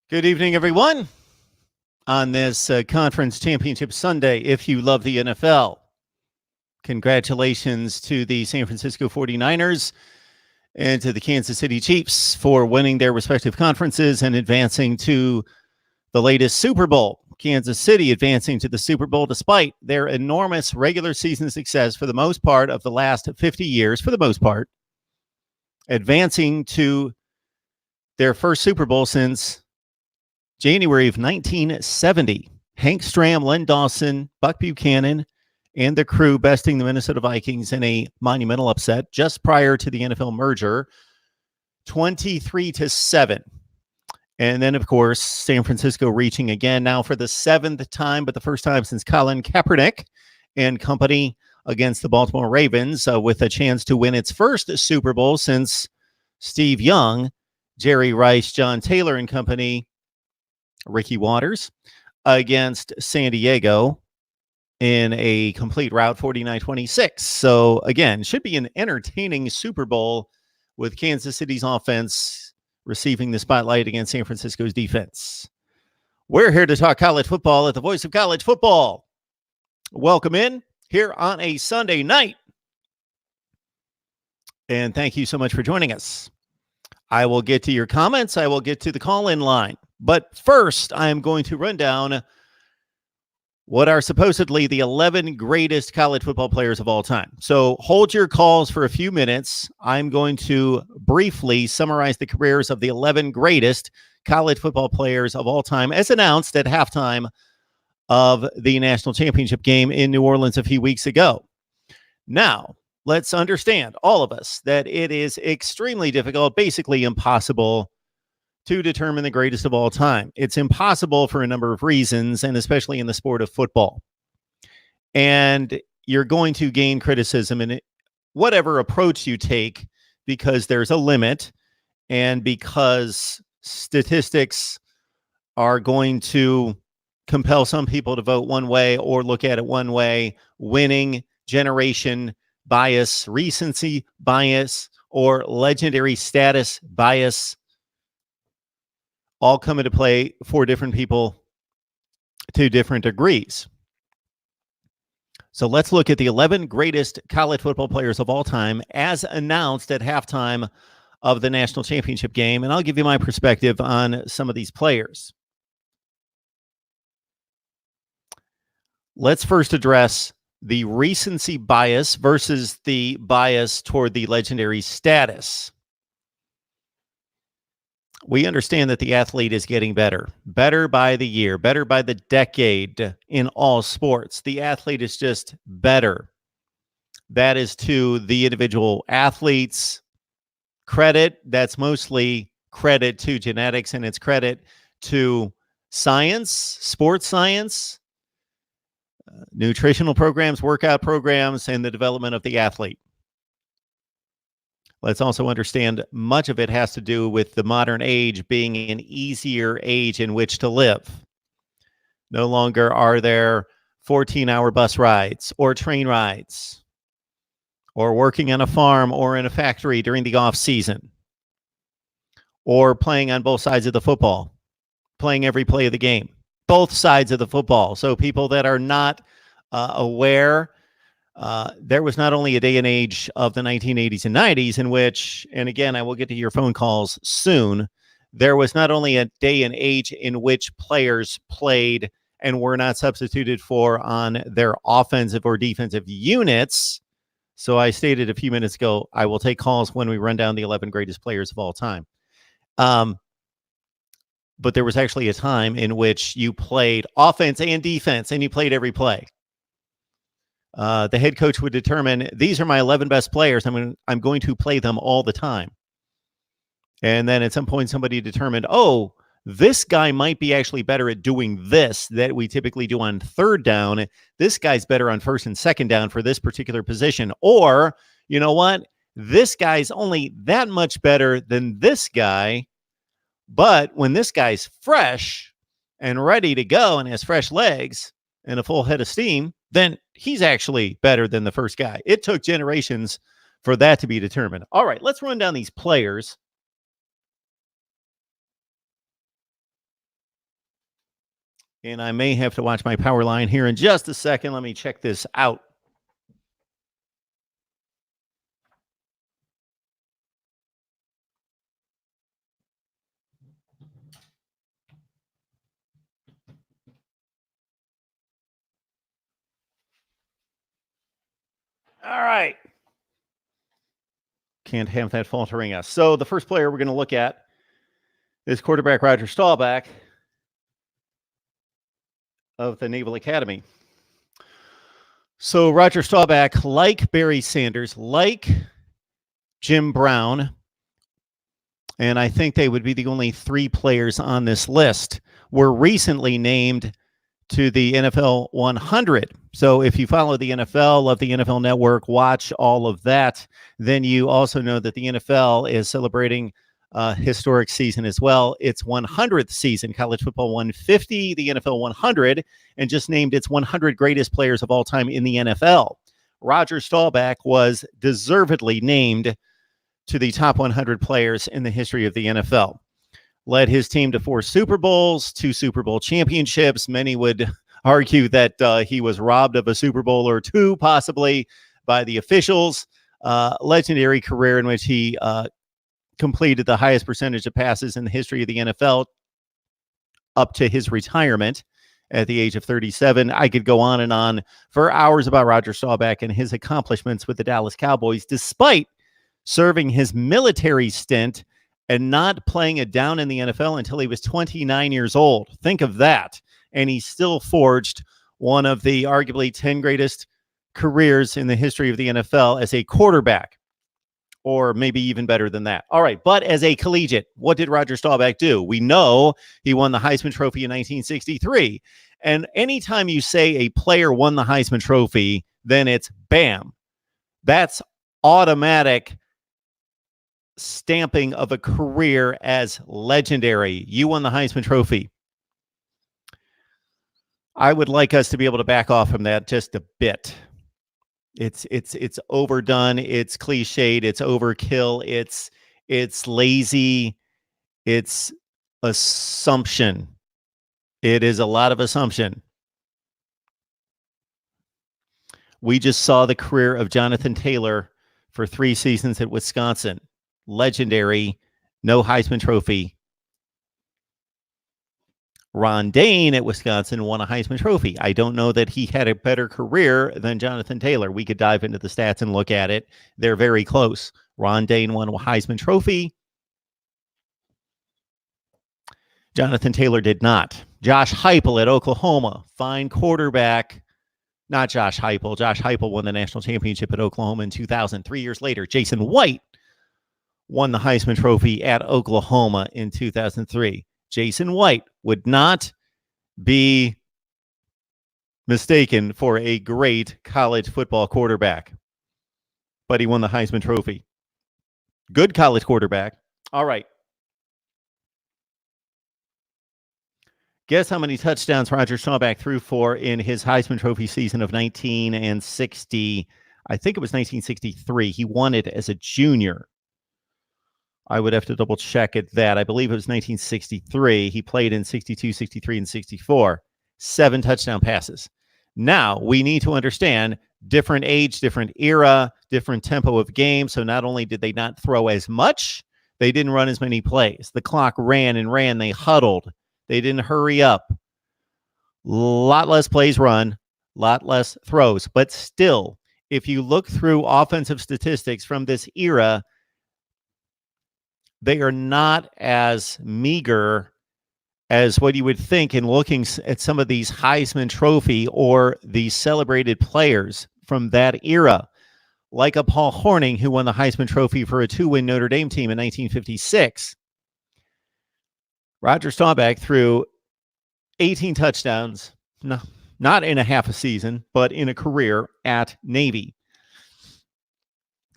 Good evening, everyone. On this Conference Championship Sunday, if you love the NFL, congratulations to the San Francisco 49ers and to the Kansas City Chiefs for winning their respective conferences and advancing to the latest Super Bowl. Kansas City advancing to the Super Bowl despite their enormous regular season success for the most part of the last 50 years, for the most part, advancing to their first Super Bowl since January of 1970. Hank Stram, Len Dawson, Buck Buchanan, and the crew besting the Minnesota Vikings in a monumental upset just prior to the NFL merger, 23-7. And then, of course, San Francisco reaching again now for the seventh time, but the first time since Colin Kaepernick and company against the Baltimore Ravens, with a chance to win its first Super Bowl since Steve Young, Jerry Rice, John Taylor and company, Ricky Waters, against San Diego in a complete rout 49-26. So, again, should be an entertaining Super Bowl with Kansas City's offense receiving the spotlight against San Francisco's defense. We're here to talk college football at the Voice of College Football. Welcome in here on a Sunday night. And thank you so much for joining us. I will get to your comments. I will get to the call-in line. But first, I am going to run down what are supposedly the 11 greatest college football players of all time. So hold your calls for a few minutes. I'm going to briefly summarize the careers of the 11 greatest college football players of all time, as announced at halftime of the national championship game in New Orleans a few weeks ago. Now, let's understand, all of us, that it is extremely difficult, basically impossible, to determine the greatest of all time. It's impossible for a number of reasons, and especially in the sport of football. And you're going to gain criticism in whatever approach you take because there's a limit and because statistics are going to compel some people to vote one way or look at it one way. Winning generation bias, recency bias, or legendary status bias all come into play for different people to different degrees. So let's look at the 11 greatest college football players of all time as announced at halftime of the national championship game. And I'll give you my perspective on some of these players. Let's first address the recency bias versus the bias toward the legendary status. We understand that the athlete is getting better by the year, better by the decade in all sports. The athlete is just better. That is to the individual athlete's credit. That's mostly credit to genetics, and it's credit to science, sports science, nutritional programs, workout programs, and the development of the athlete. Let's also understand much of it has to do with the modern age being an easier age in which to live. No longer are there 14-hour bus rides or train rides or working on a farm or in a factory during the off season or playing on both sides of the football, playing every play of the game, both sides of the football. So people that are not aware, there was not only a day and age of the 1980s and 90s in which, and again, I will get to your phone calls soon, there was not only a day and age in which players played and were not substituted for on their offensive or defensive units. So I stated a few minutes ago, I will take calls when we run down the 11 greatest players of all time. But there was actually a time in which you played offense and defense, and you played every play. The head coach would determine, these are my 11 best players. I'm going to play them all the time. And then at some point, somebody determined, oh, this guy might be actually better at doing this that we typically do on third down. This guy's better on first and second down for this particular position. Or, you know what? This guy's only that much better than this guy. But when this guy's fresh and ready to go and has fresh legs and a full head of steam, then he's actually better than the first guy. It took generations for that to be determined. All right, let's run down these players And I may have to watch my power line here in just a second. Let me check this out. All right. Can't have that faltering us. So the first player we're going to look at is quarterback Roger Staubach of the Naval Academy. So Roger Staubach, like Barry Sanders, like Jim Brown, and I think they would be the only three players on this list, were recently named to the NFL 100. So if you follow the NFL, love the NFL Network, watch all of that, then you also know that the NFL is celebrating a historic season as well. Its 100th season, college football 150, the NFL 100, and just named its 100 greatest players of all time in the NFL. Roger Staubach was deservedly named to the top 100 players in the history of the NFL. Led his team to 4 Super Bowls, 2 Super Bowl championships. Many would argue that he was robbed of a Super Bowl or 2, possibly, by the officials. Legendary career in which he completed the highest percentage of passes in the history of the NFL up to his retirement at the age of 37. I could go on and on for hours about Roger Staubach and his accomplishments with the Dallas Cowboys, despite serving his military stint and not playing it down in the NFL until he was 29 years old. Think of that. And he still forged one of the arguably 10 greatest careers in the history of the NFL as a quarterback, or maybe even better than that. All right, but as a collegiate, what did Roger Staubach do? We know he won the Heisman Trophy in 1963. And anytime you say a player won the Heisman Trophy, then it's bam. That's automatic stamping of a career as legendary. You won the Heisman Trophy. I would like us to be able to back off from that just a bit. It's overdone, it's cliched, it's overkill, it's lazy, it's assumption. It is a lot of assumption. We just saw the career of Jonathan Taylor for 3 seasons at Wisconsin. Legendary, no Heisman Trophy. Ron Dayne at Wisconsin won a Heisman Trophy. I don't know that he had a better career than Jonathan Taylor. We could dive into the stats and look at it. They're very close. Ron Dayne won a Heisman Trophy. Jonathan Taylor did not. Josh Heupel at Oklahoma, fine quarterback. Not Josh Heupel. Josh Heupel won the national championship at Oklahoma in 2000. 3 years later, Jason White won the Heisman Trophy at Oklahoma in 2003. Jason White would not be mistaken for a great college football quarterback, but he won the Heisman Trophy. Good college quarterback. All right. Guess how many touchdowns Roger Staubach threw for in his Heisman Trophy season of 1960. I think it was 1963. He won it as a junior. I would have to double check at that. I believe it was 1963. He played in 62, 63, and 64. 7 touchdown passes. Now, we need to understand different age, different era, different tempo of game. So not only did they not throw as much, they didn't run as many plays. The clock ran and ran. They huddled. They didn't hurry up. A lot less plays run, a lot less throws. But still, if you look through offensive statistics from this era, they are not as meager as what you would think in looking at some of these Heisman Trophy or these celebrated players from that era, like a Paul Hornung, who won the Heisman Trophy for a 2-win Notre Dame team in 1956. Roger Staubach threw 18 touchdowns, no, not in a half a season, but in a career at Navy.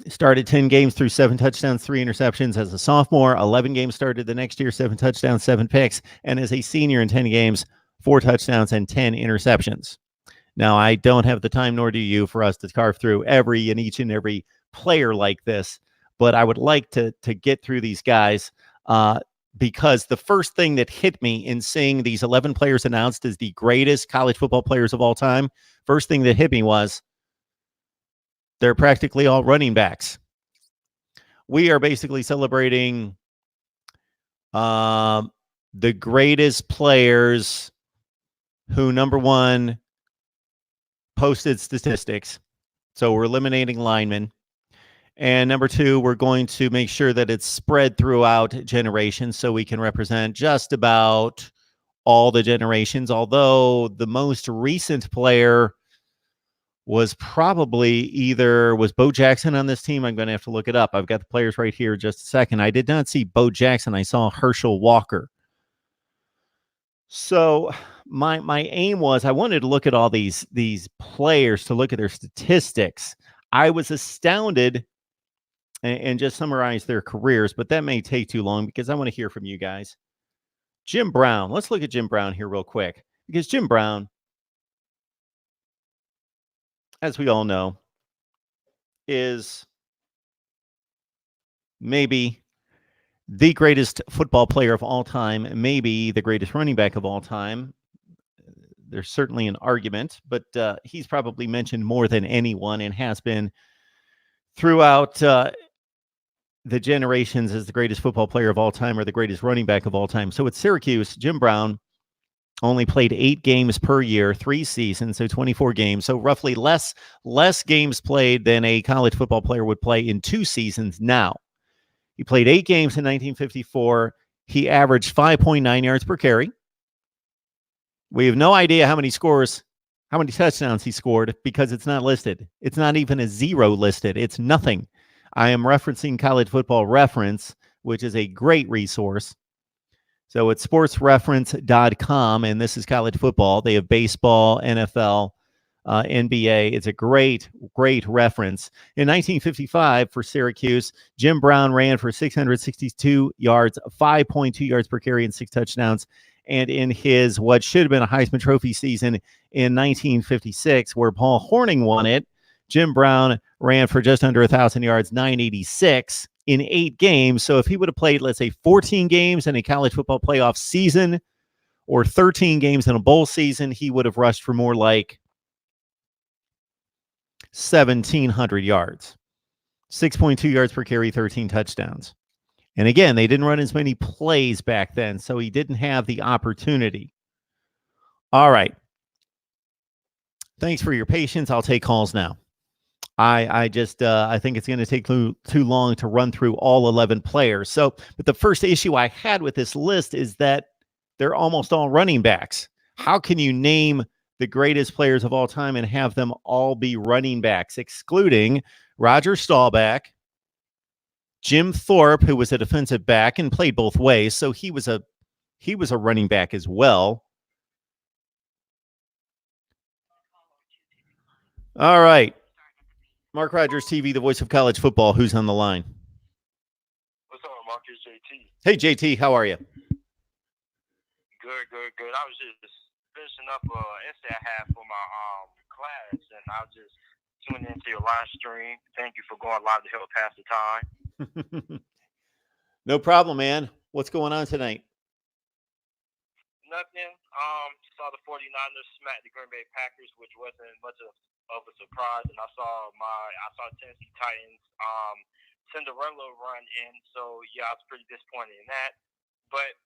Started 10 games, threw 7 touchdowns, 3 interceptions as a sophomore. 11 games started the next year, 7 touchdowns, 7 picks. And as a senior in 10 games, 4 touchdowns and 10 interceptions. Now, I don't have the time, nor do you, for us to carve through each and every player like this. But I would like to get through these guys. because the first thing that hit me in seeing these 11 players announced as the greatest college football players of all time, first thing that hit me was they're practically all running backs. We are basically celebrating the greatest players who, number one, posted statistics. So we're eliminating linemen. And number two, we're going to make sure that it's spread throughout generations so we can represent just about all the generations. Although the most recent player was probably was Bo Jackson on this team? I'm going to have to look it up. I've got the players right here. Just a second. I did not see Bo Jackson. I saw Herschel Walker. So my aim was I wanted to look at all these players to look at their statistics. I was astounded and just summarize their careers, but that may take too long because I want to hear from you guys. Jim Brown. Let's look at Jim Brown here real quick, because Jim Brown, as we all know, is maybe the greatest football player of all time, maybe the greatest running back of all time. There's certainly an argument, but he's probably mentioned more than anyone and has been throughout the generations as the greatest football player of all time or the greatest running back of all time. So at Syracuse, Jim Brown only played 8 games per year, 3 seasons, so 24 games. So roughly less games played than a college football player would play in 2 seasons now. He played 8 games in 1954. He averaged 5.9 yards per carry. We have no idea how many touchdowns he scored because it's not listed. It's not even a 0 listed. It's nothing. I am referencing College Football Reference, which is a great resource. So it's sportsreference.com, and this is college football. They have baseball, NFL, NBA. It's a great reference. In 1955 for Syracuse, Jim Brown ran for 662 yards, 5.2 yards per carry, and 6 touchdowns. And in his what should have been a Heisman Trophy season in 1956, where Paul Hornung won it, Jim Brown ran for just under 1,000 yards, 986 in 8 games. So if he would have played, let's say, 14 games in a college football playoff season or 13 games in a bowl season, he would have rushed for more like 1,700 yards, 6.2 yards per carry, 13 touchdowns. And again, they didn't run as many plays back then, so he didn't have the opportunity. All right. Thanks for your patience. I'll take calls now. I think it's going to take too long to run through all 11 players. So, but the first issue I had with this list is that they're almost all running backs. How can you name the greatest players of all time and have them all be running backs, excluding Roger Staubach, Jim Thorpe, who was a defensive back and played both ways, so he was a running back as well. All right. Mark Rogers TV, the voice of college football. Who's on the line? What's up, Mark? It's JT. Hey, JT, how are you? Good. I was just finishing up an essay I had for my class, and I was just tuning into your live stream. Thank you for going live to help pass the time. No problem, man. What's going on tonight? Nothing. Saw the 49ers smack the Green Bay Packers, which wasn't much of a surprise, and I saw Tennessee Titans Cinderella run in, so yeah, I was pretty disappointed in that. But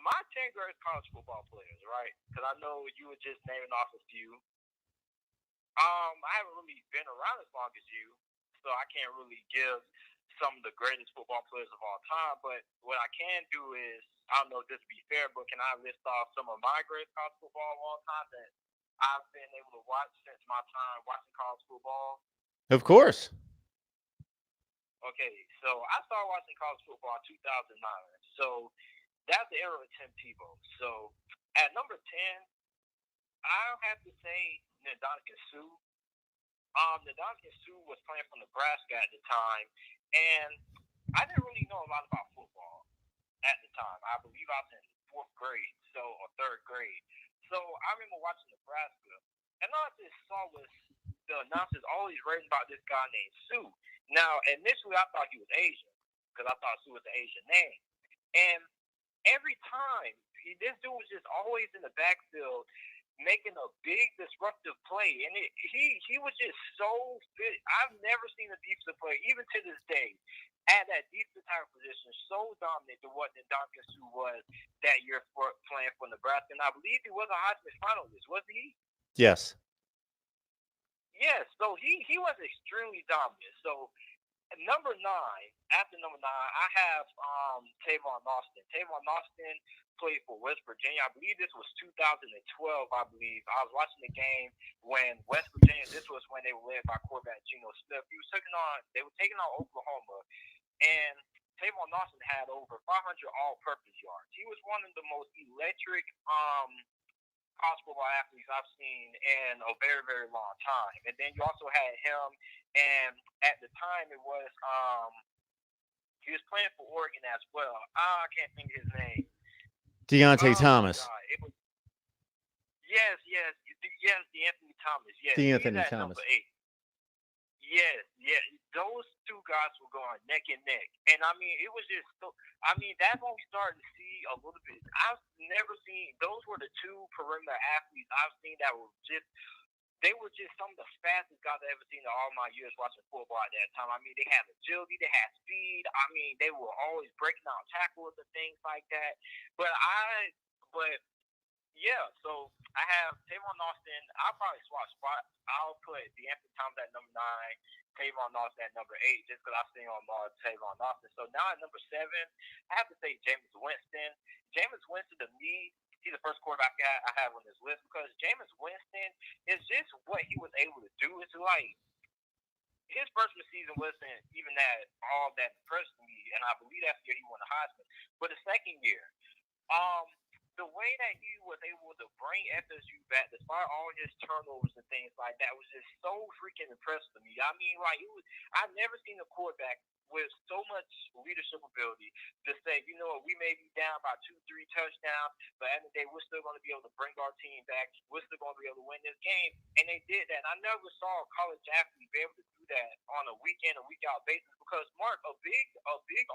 my 10 greatest college football players, right? Because I know you were just naming off a few. I haven't really been around as long as you, so I can't really give some of the greatest football players of all time. But what I can do is, I don't know if this would be fair, but can I list off some of my greatest college football of all time that I've been able to watch since my time watching college football? Of course. Okay, so I started watching college football in 2009. So that's the era of Tim Tebow. So at number 10, I'll have to say Ndamukong Suh. Ndamukong Suh was playing for Nebraska at the time, and I didn't really know a lot about football at the time. I believe I was in 4th grade, or 3rd grade. So I remember watching Nebraska, and all I just saw was the announcers always writing about this guy named Suh. Now, initially, I thought he was Asian, because I thought Sue was an Asian name. And every time, this dude was just always in the backfield making a big disruptive play, and he was just so fit. I've never seen a defensive player, even to this day, at that defensive tackle position, so dominant to what Ndamukong Suh was that year for playing for Nebraska. And I believe he was a Heisman finalist, wasn't he? Yes. Yes. So he was extremely dominant. So number 9, after number 9, I have Tavon Austin. Tavon Austin played for West Virginia. I believe this was 2012, I believe. I was watching the game when West Virginia, this was when they were led by quarterback Geno Smith. They were taking on Oklahoma, and Tavon Austin had over 500 all-purpose yards. He was one of the most electric college football athletes I've seen in a very, very long time. And then you also had him, and at the time it was he was playing for Oregon as well. I can't think of his name. Deontay Thomas. It was yes, DeAnthony Thomas. Yes, DeAnthony Thomas. Number 8. Yes, those two guys were going neck and neck, and I mean, it was just so. I mean, that's when we started to see a little bit. I've never seen those were the two perimeter athletes I've seen that were just. They were just some of the fastest guys I've ever seen in all my years watching football at that time. I mean, they had agility, they had speed. I mean, they were always breaking out tackles and things like that. But yeah, so I have Tavon Austin. I'll probably swap spots. I'll put DeAnthony Thomas at number 9, Tavon Austin at number 8, just because I've seen on Tavon Austin. So now at number 7, I have to say Jameis Winston. Jameis Winston, to me, he's the first quarterback I have on this list because Jameis Winston is just what he was able to do. It's like his freshman season wasn't even all that impressed me, and I believe that year he won the Heisman. But the second year, the way that he was able to bring FSU back, despite all his turnovers and things like that, was just so freaking impressive to me. I mean, like I've never seen a quarterback with so much leadership ability to say, you know what, we may be down by 2-3 touchdowns, but at the end of the day, we're still going to be able to bring our team back. We're still going to be able to win this game. And they did that. And I never saw a college athlete be able to do that on a week in and week out basis because, Mark, a big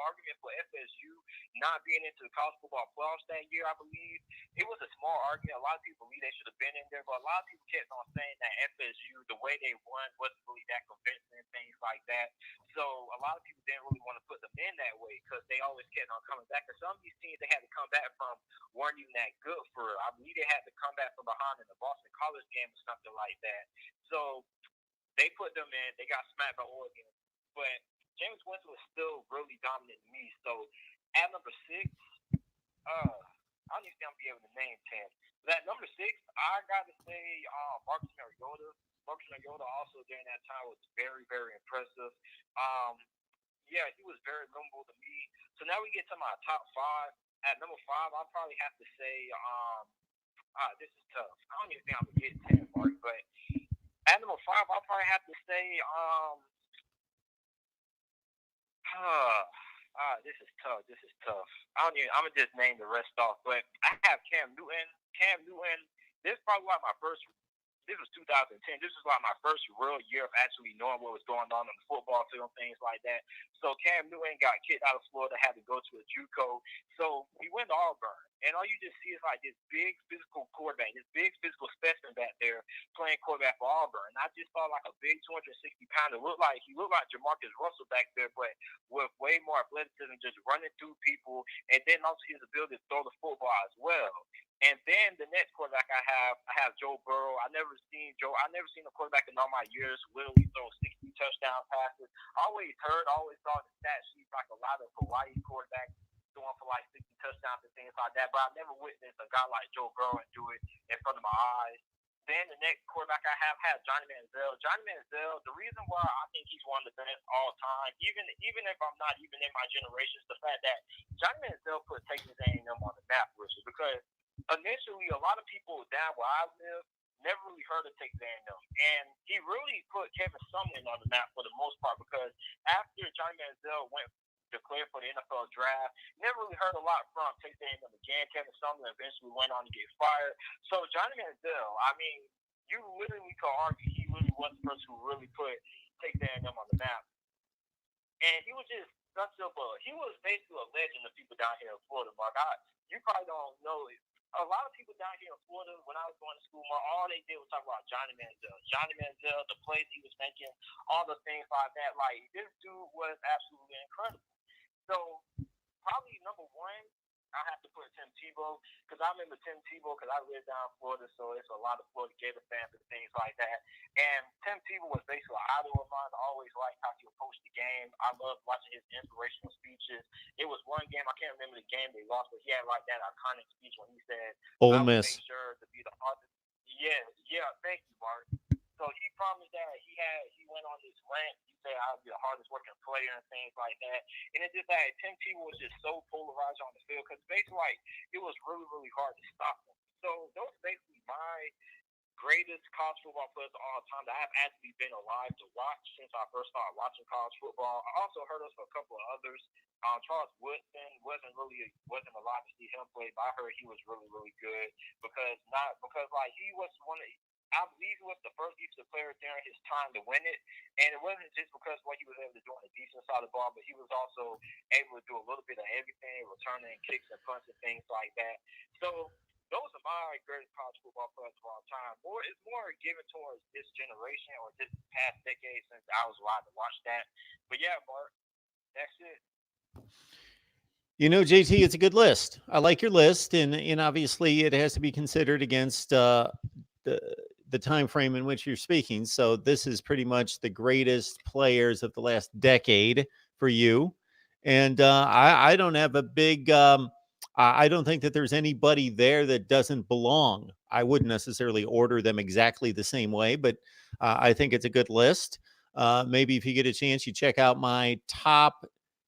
argument for FSU not being into the college football playoffs that year, I believe, it was a small argument. A lot of people believe they should have been in there, but a lot of people kept on saying that FSU, the way they won, wasn't really that convincing and things like that. So a lot of people didn't really want to put them in that way because they always kept on coming back. And some of these teams they had to come back from weren't even that good for it. I believe they had to come back from behind in the Boston College game or something like that. So they put them in. They got smacked by Oregon. But Jameis Winston was still really dominant to me. So at number 6, I don't even think I'm going to be able to name 10. But at number 6, I got to say Marcus Mariota. Marcus Mariota also during that time was very, very impressive. Yeah, he was very memorable to me. So now we get to my top 5. At number 5, I'll probably have to say, this is tough. I don't even think I'm going to get 10, Mark. But at number 5, I'll probably have to say, this is tough. I'm going to just name the rest off. But I have Cam Newton. This is probably like my first. This was 2010. This was like my first real year of actually knowing what was going on the football field, things like that. So Cam Newton got kicked out of Florida, had to go to a JUCO. So he went to Auburn, and all you just see is like this big physical quarterback, this big physical specimen back there playing quarterback for Auburn. And I just saw like a big 260-pounder. He looked like Jamarcus Russell back there, but with way more athleticism, just running through people, and then also his ability to throw the football as well. And then the next quarterback I have Joe Burrow. I never seen a quarterback in all my years literally throw 60 touchdown passes. I always saw the stat sheets like a lot of Hawaii quarterbacks doing for like 60 touchdowns and things like that. But I never witnessed a guy like Joe Burrow and do it in front of my eyes. Then the next quarterback I have Johnny Manziel. Johnny Manziel, the reason why I think he's one of the best all time, even if I'm not even in my generation, is the fact that Johnny Manziel put Texas A&M on the map, Richard, because initially, a lot of people down where I live never really heard of Texas A&M, and he really put Kevin Sumlin on the map for the most part because after Johnny Manziel went declared for the NFL draft, never really heard a lot from Texas A&M again. Kevin Sumlin eventually went on to get fired. So Johnny Manziel, I mean, you literally could argue he really was the person who really put Texas A&M on the map. And he was just he was basically a legend to people down here in Florida, Mark. You probably don't know it. A lot of people down here in Florida, when I was going to school, Mark, all they did was talk about Johnny Manziel. Johnny Manziel, the plays he was making, all the things like that. Like, this dude was absolutely incredible. So, probably number one, I have to put Tim Tebow, because I remember Tim Tebow because I live down in Florida, so it's a lot of Florida Gator fans and things like that. And Tim Tebow was basically an idol of mine. I always liked how he approached the game. I loved watching his inspirational speeches. It was one game, I can't remember the game they lost, but he had like that iconic speech when he said, Ole I will Miss. make sure to be the hardest. Yeah, thank you, Mark. So he promised that he went on this rant. He said I'll be the hardest working player and things like that. And it's just that Tim Tebow was just so polarized on the field because basically like it was really, really hard to stop him. So those are basically my greatest college football players of all time that I've actually been alive to watch since I first started watching college football. I also heard of a couple of others. Charles Woodson wasn't alive to see him play, but I heard he was really, really good because like he was one of I believe he was the first defensive player during his time to win it. And it wasn't just because what he was able to do on the defensive side of the ball, but he was also able to do a little bit of everything, returning kicks and punts and things like that. So those are my greatest college football players of all time. It's more given towards this generation or this past decade since I was allowed to watch that. But yeah, Mark, that's it. You know, JT, it's a good list. I like your list, and obviously it has to be considered against the time frame in which you're speaking. So this is pretty much the greatest players of the last decade for you. And I don't have a big. I don't think that there's anybody there that doesn't belong. I wouldn't necessarily order them exactly the same way, but I think it's a good list. Maybe if you get a chance, you check out my top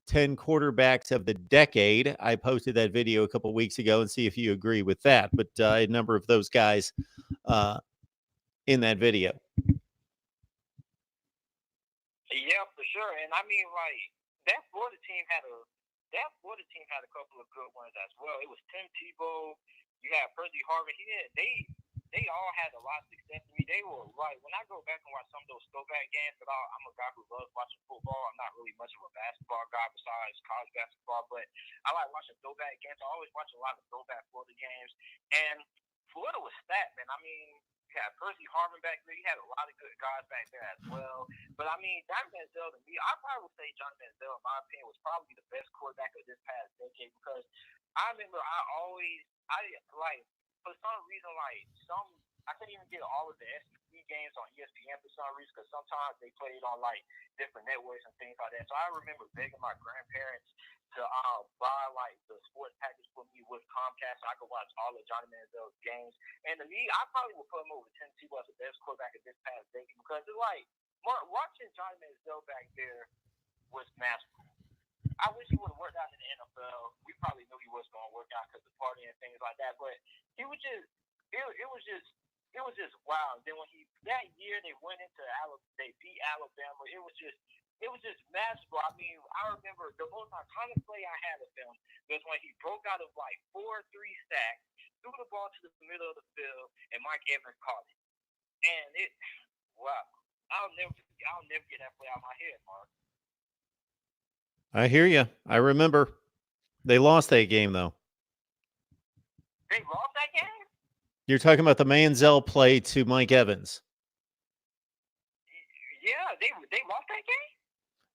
10 quarterbacks of the decade. I posted that video a couple weeks ago and see if you agree with that. But a number of those guys in that video. Yeah, for sure. And I mean, like, that Florida team had a couple of good ones as well. It was Tim Tebow. You had Percy Harvin. They all had a lot of success to me. They were like, when I go back and watch some of those Staubach games, because I'm a guy who loves watching football. I'm not really much of a basketball guy besides college basketball, but I like watching Staubach games. I always watch a lot of Staubach Florida games. And Florida was stacked, man. I mean, you had Percy Harvin back there. You had a lot of good guys back there as well. But I mean, Johnny Manziel to me, I probably would say Johnny Manziel, in my opinion, was probably the best quarterback of this past decade because I remember for some reason, I couldn't even get all of the SEC games on ESPN for some reason because sometimes they played on like different networks and things like that. So I remember begging my grandparents to buy like the sports package for me with Comcast so I could watch all of Johnny Manziel's games. And to me, I probably would put him over Tim Tebow as the best quarterback of this past decade because it's like watching Johnny Manziel back there was masterful. I wish he would have worked out in the NFL. We probably knew he was going to work out because of the party and things like that. But he was just, it was just wow. And then when that year they went into they beat Alabama. It was just magical. I mean, I remember the most iconic play I had of him was when he broke out of like 4-3 sacks, threw the ball to the middle of the field, and Mike Evans caught it. And wow. I'll never get that play out of my head, Mark. I hear you. I remember. They lost that game, though. They lost that game? You're talking about the Manziel play to Mike Evans. Yeah, they lost that game?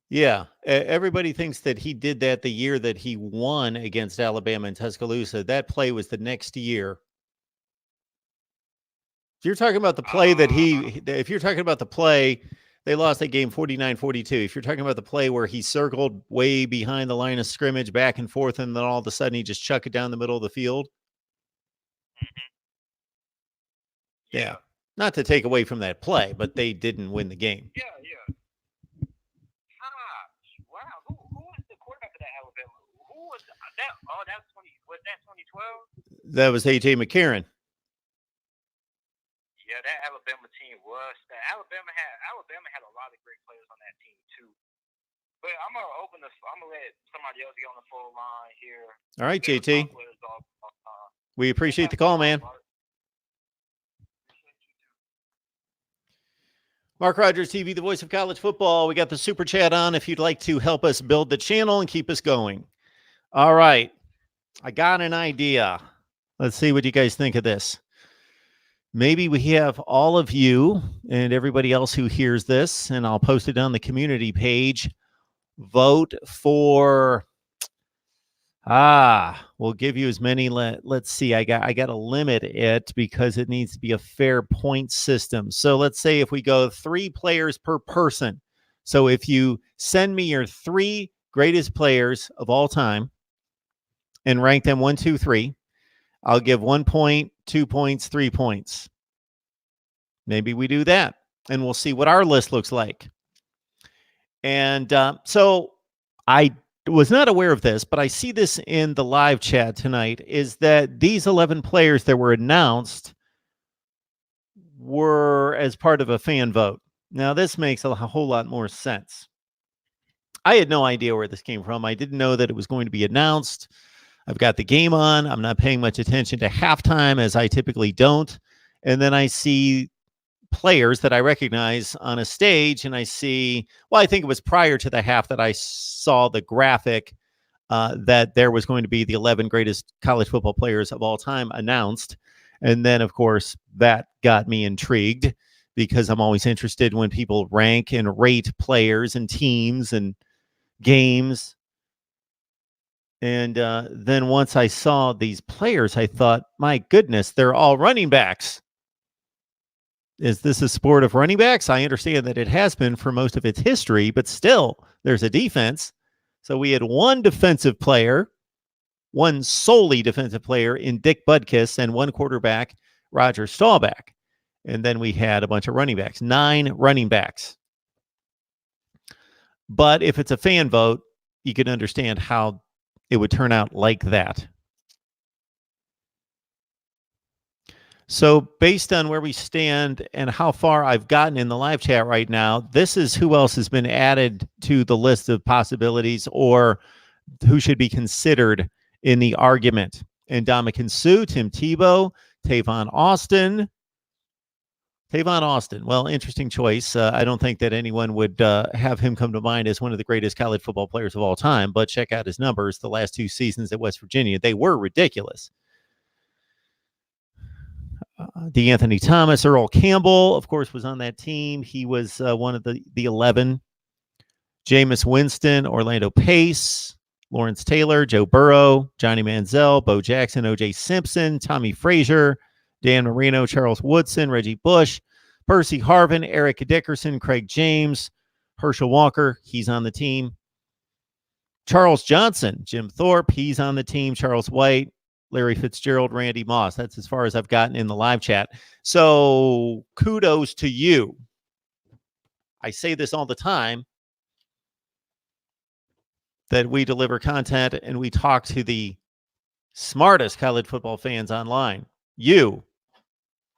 Yeah. Everybody thinks that he did that the year that he won against Alabama in Tuscaloosa. That play was the next year. If you're talking about the play if you're talking about the play, they lost that game 49-42. If you're talking about the play where he circled way behind the line of scrimmage back and forth, and then all of a sudden he just chucked it down the middle of the field. Mm-hmm. Yeah. Not to take away from that play, but they didn't win the game. Yeah. Wow. Who was the quarterback of that Alabama? Who was that? Oh, was that 2012? That was A.J. McCarron. Yeah, that Alabama team was. Alabama had a lot of great players on that team too. But I'm gonna let somebody else get on the phone line here. All right, JT. We appreciate the call, man. Mark Rogers TV, the voice of college football. We got the super chat on if you'd like to help us build the channel and keep us going. All right. I got an idea. Let's see what you guys think of this. Maybe we have all of you and everybody else who hears this, and I'll post it on the community page. Vote for, we'll give you as many. Let's see. I got to limit it because it needs to be a fair point system. So let's say if we go 3 players per person. So if you send me your 3 greatest players of all time and rank them 1, 2, 3, I'll give 1 point, 2 points, 3 points. Maybe we do that, and we'll see what our list looks like. And so I was not aware of this, but I see this in the live chat tonight, is that these 11 players that were announced were as part of a fan vote. Now, this makes a whole lot more sense. I had no idea where this came from. I didn't know that it was going to be announced. I've got the game on. I'm not paying much attention to halftime, as I typically don't. And then I see players that I recognize on a stage, and I see, well, I think it was prior to the half that I saw the graphic that there was going to be the 11 greatest college football players of all time announced. And then, of course, that got me intrigued because I'm always interested when people rank and rate players and teams and games. And then once I saw these players, I thought, my goodness, they're all running backs. Is this a sport of running backs? I understand that it has been for most of its history, but still, there's a defense. So we had 1 defensive player, 1 solely defensive player in Dick Butkus, and 1 quarterback, Roger Staubach. And then we had a bunch of running backs, 9 running backs. But if it's a fan vote, you can understand how it would turn out like that. So based on where we stand and how far I've gotten in the live chat right now, this is who else has been added to the list of possibilities or who should be considered in the argument. Ndamukong Suh, Tim Tebow, Tavon Austin. Well, interesting choice. I don't think that anyone would have him come to mind as one of the greatest college football players of all time, but check out his numbers the last 2 seasons at West Virginia. They were ridiculous. DeAnthony Thomas, Earl Campbell, of course, was on that team. He was one of the 11. Jameis Winston, Orlando Pace, Lawrence Taylor, Joe Burrow, Johnny Manziel, Bo Jackson, O.J. Simpson, Tommy Frazier, Dan Marino, Charles Woodson, Reggie Bush, Percy Harvin, Eric Dickerson, Craig James, Herschel Walker, he's on the team. Charles Johnson, Jim Thorpe, he's on the team. Charles White, Larry Fitzgerald, Randy Moss. That's as far as I've gotten in the live chat. So kudos to you. I say this all the time, that we deliver content and we talk to the smartest college football fans online. You.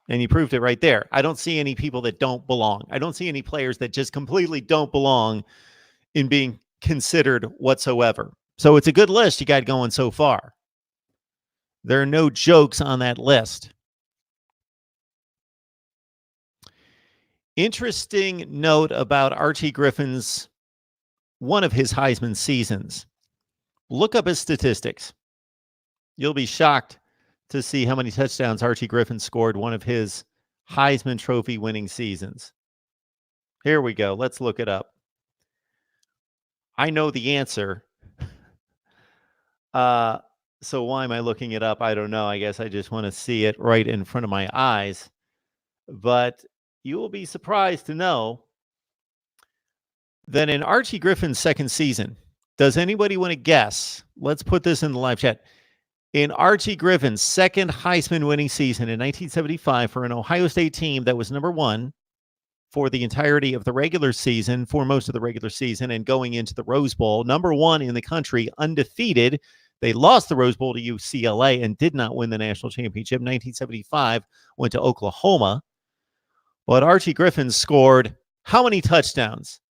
And you proved it right there. I don't see any people that don't belong. I don't see any players that just completely don't belong in being considered whatsoever. So it's a good list you got going so far. There are no jokes on that list. Interesting note about Archie Griffin's, one of his Heisman seasons. Look up his statistics. You'll be shocked to see how many touchdowns Archie Griffin scored one of his Heisman Trophy winning seasons. Here we go. Let's look it up. I know the answer. So why am I looking it up? I don't know. I guess I just want to see it right in front of my eyes. But you will be surprised to know that in Archie Griffin's second season, does anybody want to guess? Let's put this in the live chat. In Archie Griffin's second Heisman winning season in 1975 for an Ohio State team that was number 1 for the entirety of the regular season, for most of the regular season, and going into the Rose Bowl, number 1 in the country, undefeated. They lost the Rose Bowl to UCLA and did not win the national championship. 1975 went to Oklahoma. But Archie Griffin scored how many touchdowns?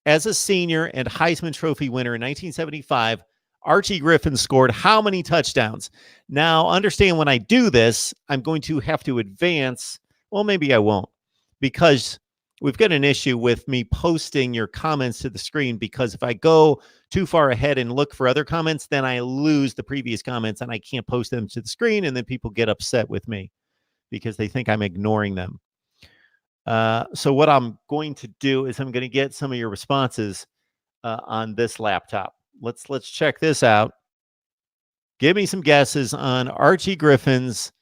As a senior and Heisman Trophy winner in 1975, Archie Griffin scored how many touchdowns? Now, understand when I do this, I'm going to have to advance. Well, maybe I won't, because we've got an issue with me posting your comments to the screen, because if I go too far ahead and look for other comments, then I lose the previous comments and I can't post them to the screen. And then people get upset with me because they think I'm ignoring them. So what I'm going to do is I'm going to get some of your responses on this laptop. Let's check this out. Give me some guesses on Archie Griffin's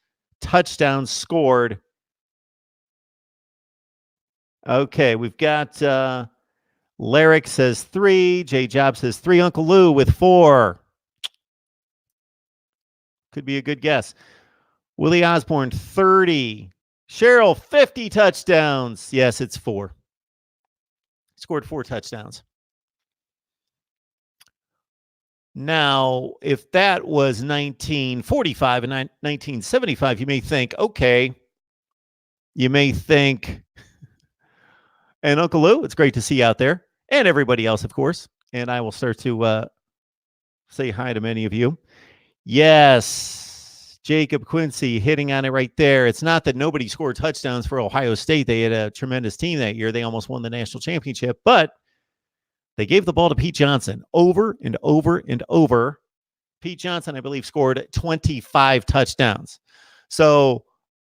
touchdown scored. Okay, we've got Larrick says 3. J Job says 3. Uncle Lou with 4. Could be a good guess. Willie Osborne 30. Cheryl 50 touchdowns. Yes, it's 4. Scored 4 touchdowns. Now, if that was 1945 and 1975, you may think, okay, and Uncle Lou, it's great to see you out there, and everybody else, of course. And I will start to say hi to many of you. Yes, Jacob Quincy hitting on it right there. It's not that nobody scored touchdowns for Ohio State. They had a tremendous team that year. They almost won the national championship, but they gave the ball to Pete Johnson over and over and over. Pete Johnson, I believe, scored 25 touchdowns. So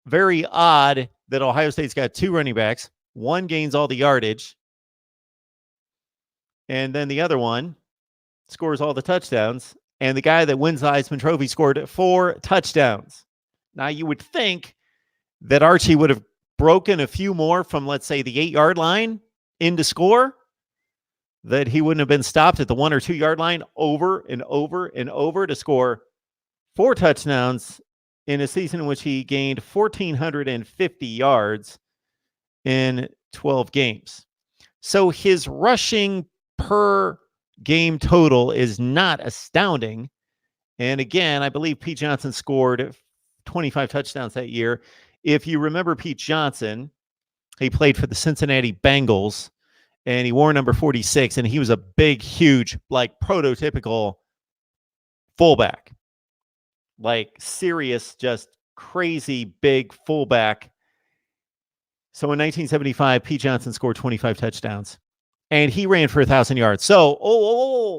very odd that Ohio State's got 2 running backs. One gains all the yardage, and then the other one scores all the touchdowns. And the guy that wins the Heisman Trophy scored 4 touchdowns. Now, you would think that Archie would have broken a few more from, let's say, the 8-yard line in to score, that he wouldn't have been stopped at the 1 or 2 yard line over and over and over to score 4 touchdowns in a season in which he gained 1,450 yards in 12 games. So his rushing per game total is not astounding. And again, I believe Pete Johnson scored 25 touchdowns that year. If you remember Pete Johnson, he played for the Cincinnati Bengals, and he wore number 46, and he was a big, huge, like prototypical fullback, like serious, just crazy big fullback. So in 1975, Pete Johnson scored 25 touchdowns, and he ran for 1,000 yards. So,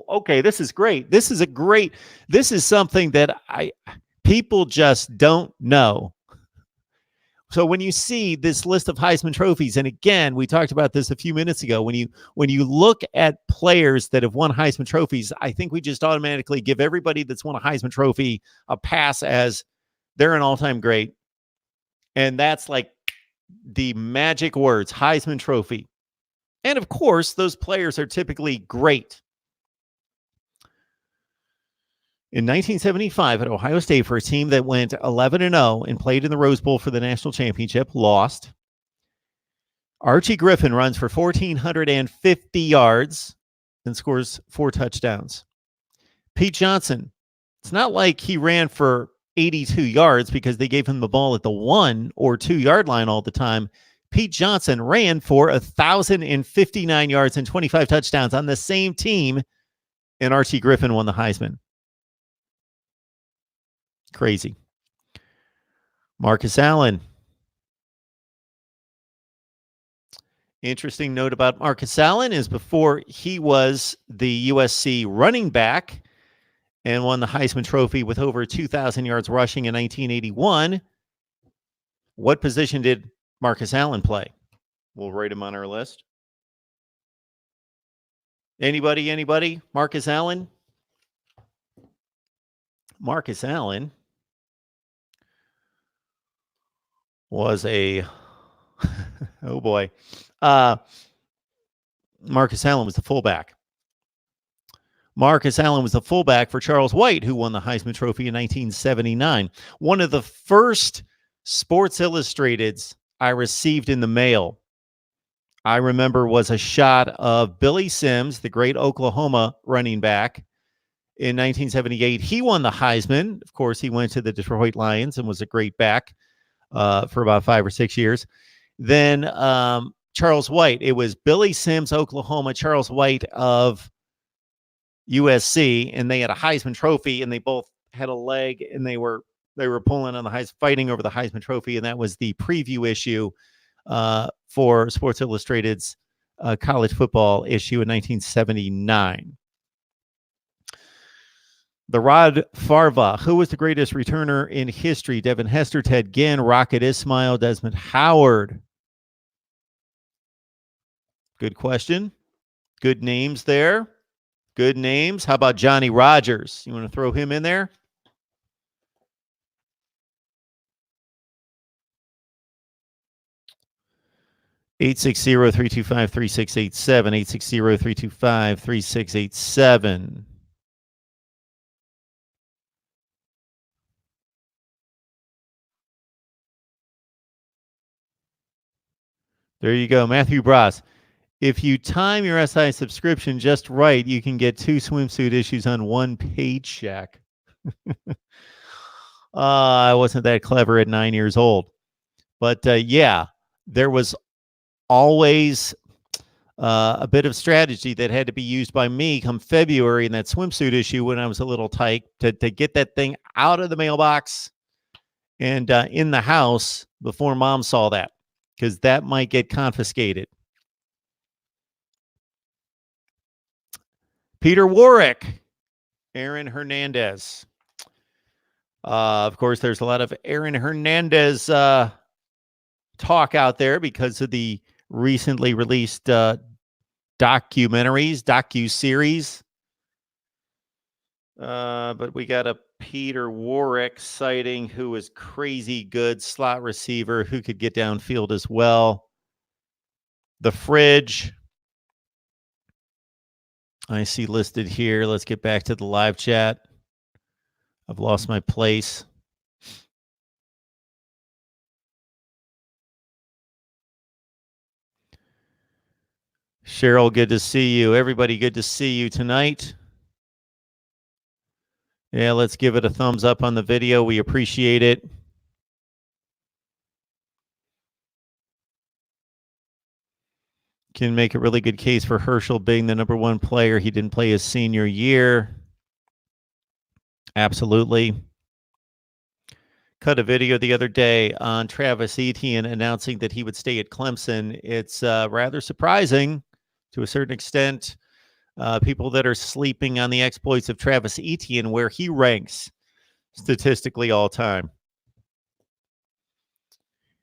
okay, this is great. This is something that people just don't know. So when you see this list of Heisman trophies, and again, we talked about this a few minutes ago, when you look at players that have won Heisman trophies, I think we just automatically give everybody that's won a Heisman trophy a pass as they're an all-time great. And that's like the magic words, Heisman Trophy. And of course, those players are typically great. In 1975 at Ohio State, for a team that went 11-0 and played in the Rose Bowl for the national championship, lost, Archie Griffin runs for 1,450 yards and scores 4 touchdowns. Pete Johnson, it's not like he ran for 82 yards because they gave him the ball at the 1 or 2 yard line all the time. Pete Johnson ran for 1,059 yards and 25 touchdowns on the same team, and Archie Griffin won the Heisman. Crazy. Marcus Allen. Interesting note about Marcus Allen is before he was the USC running back and won the Heisman Trophy with over 2,000 yards rushing in 1981. What position did Marcus Allen play? We'll write him on our list. Anybody? Marcus Allen? Marcus Allen was a, oh boy. Marcus Allen was the fullback. Marcus Allen was the fullback for Charles White, who won the Heisman Trophy in 1979. One of the first Sports Illustrateds I received in the mail, I remember, was a shot of Billy Sims, the great Oklahoma running back, in 1978. He won the Heisman. Of course, he went to the Detroit Lions and was a great back for about 5 or 6 years. Then Charles White. It was Billy Sims, Oklahoma, Charles White of USC, and they had a Heisman Trophy, and they both had a leg, and they were pulling on the Heisman, fighting over the Heisman Trophy, and that was the preview issue for Sports Illustrated's college football issue in 1979. The Rod Farva, who was the greatest returner in history? Devin Hester, Ted Ginn, Rocket Ismail, Desmond Howard. Good question. Good names there. Good names. How about Johnny Rodgers? You want to throw him in there? Eight 860-325-3687, 860-325-3687. There you go. Matthew Bras. If you time your SI subscription just right, you can get 2 swimsuit issues on one paycheck. I wasn't that clever at 9 years old. But yeah, there was always a bit of strategy that had to be used by me come February in that swimsuit issue when I was a little tight to get that thing out of the mailbox and in the house before Mom saw that, because that might get confiscated. Peter Warwick, Aaron Hernandez. Of course, there's a lot of Aaron Hernandez talk out there because of the recently released docu-series. But we got a Peter Warwick sighting who is crazy good slot receiver who could get downfield as well. The Fridge, I see listed here. Let's get back to the live chat. I've lost my place. Cheryl, good to see you. Everybody, good to see you tonight. Yeah, let's give it a thumbs up on the video. We appreciate it. Can make a really good case for Herschel being the number 1 player. He didn't play his senior year. Absolutely. Cut a video the other day on Travis Etienne announcing that he would stay at Clemson. It's rather surprising to a certain extent. People that are sleeping on the exploits of Travis Etienne, where he ranks statistically all time.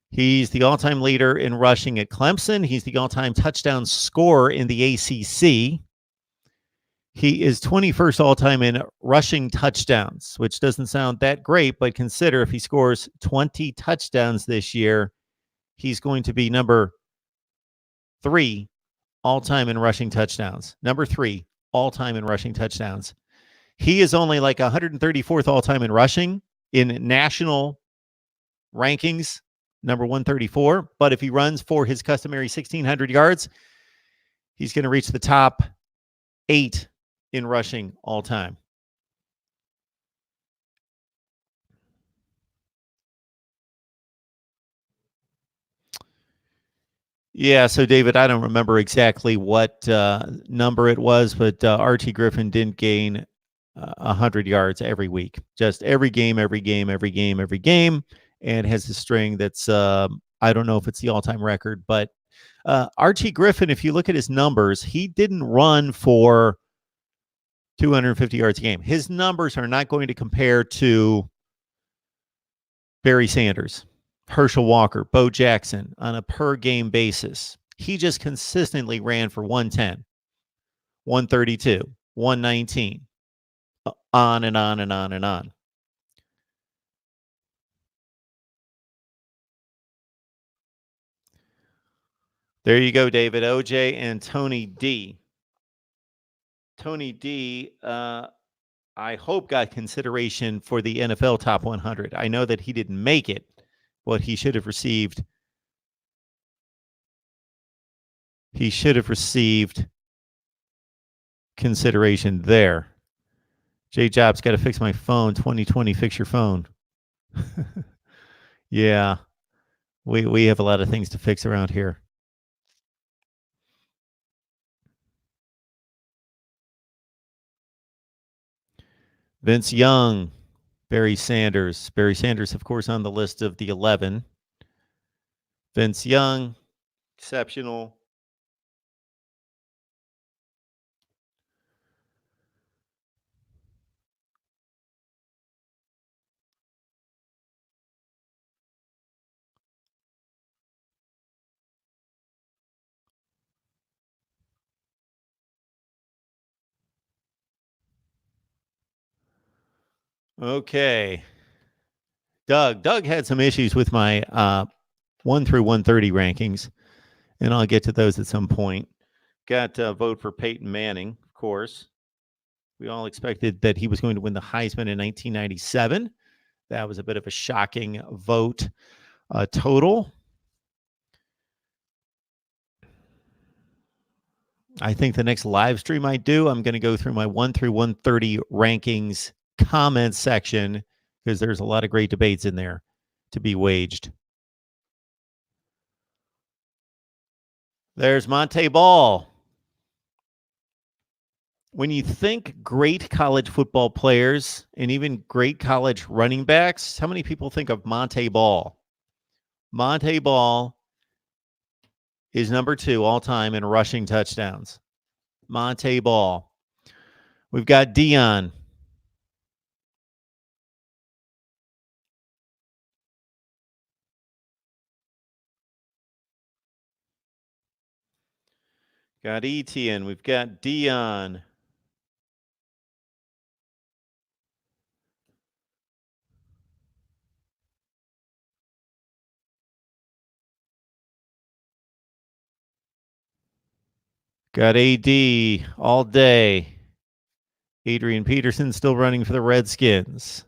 He's the all-time leader in rushing at Clemson. He's the all-time touchdown scorer in the ACC. He is 21st all-time in rushing touchdowns, which doesn't sound that great, but consider if he scores 20 touchdowns this year, he's going to be number 3 all-time in rushing touchdowns. Number 3 all-time in rushing touchdowns. He is only like 134th all-time in rushing in national rankings, number 134. But if he runs for his customary 1,600 yards, he's going to reach the top 8 in rushing all time. Yeah, so David, I don't remember exactly what number it was, but Archie Griffin didn't gain 100 yards every week. Just every game, and has a string that's, I don't know if it's the all-time record, but Archie Griffin, if you look at his numbers, he didn't run for 250 yards a game. His numbers are not going to compare to Barry Sanders, Herschel Walker, Bo Jackson on a per-game basis. He just consistently ran for 110, 132, 119, on and on and on and on. There you go, David. OJ and Tony D. Tony D, I hope got consideration for the NFL Top 100. I know that he didn't make it, but he should have received. He should have received consideration there. J Jobs, got to fix my phone. 2020, fix your phone. Yeah, we have a lot of things to fix around here. Vince Young, Barry Sanders. Barry Sanders, of course, on the list of the 11. Vince Young, Exceptional. Okay. Doug had some issues with my 1 through 130 rankings, and I'll get to those at some point. Got a vote for Peyton Manning, of course. We all expected that he was going to win the Heisman in 1997. That was a bit of a shocking vote total. I think the next live stream I do, I'm going to go through my 1 through 130 rankings comment section because there's a lot of great debates in there to be waged. There's Monte Ball. When you think great college football players and even great college running backs, how many people think of Monte Ball? Monte Ball is number 2 all time in rushing touchdowns. Monte Ball. We've got Dion. Got Etienne. We've got Dion. Got AD all day. Adrian Peterson still running for the Redskins.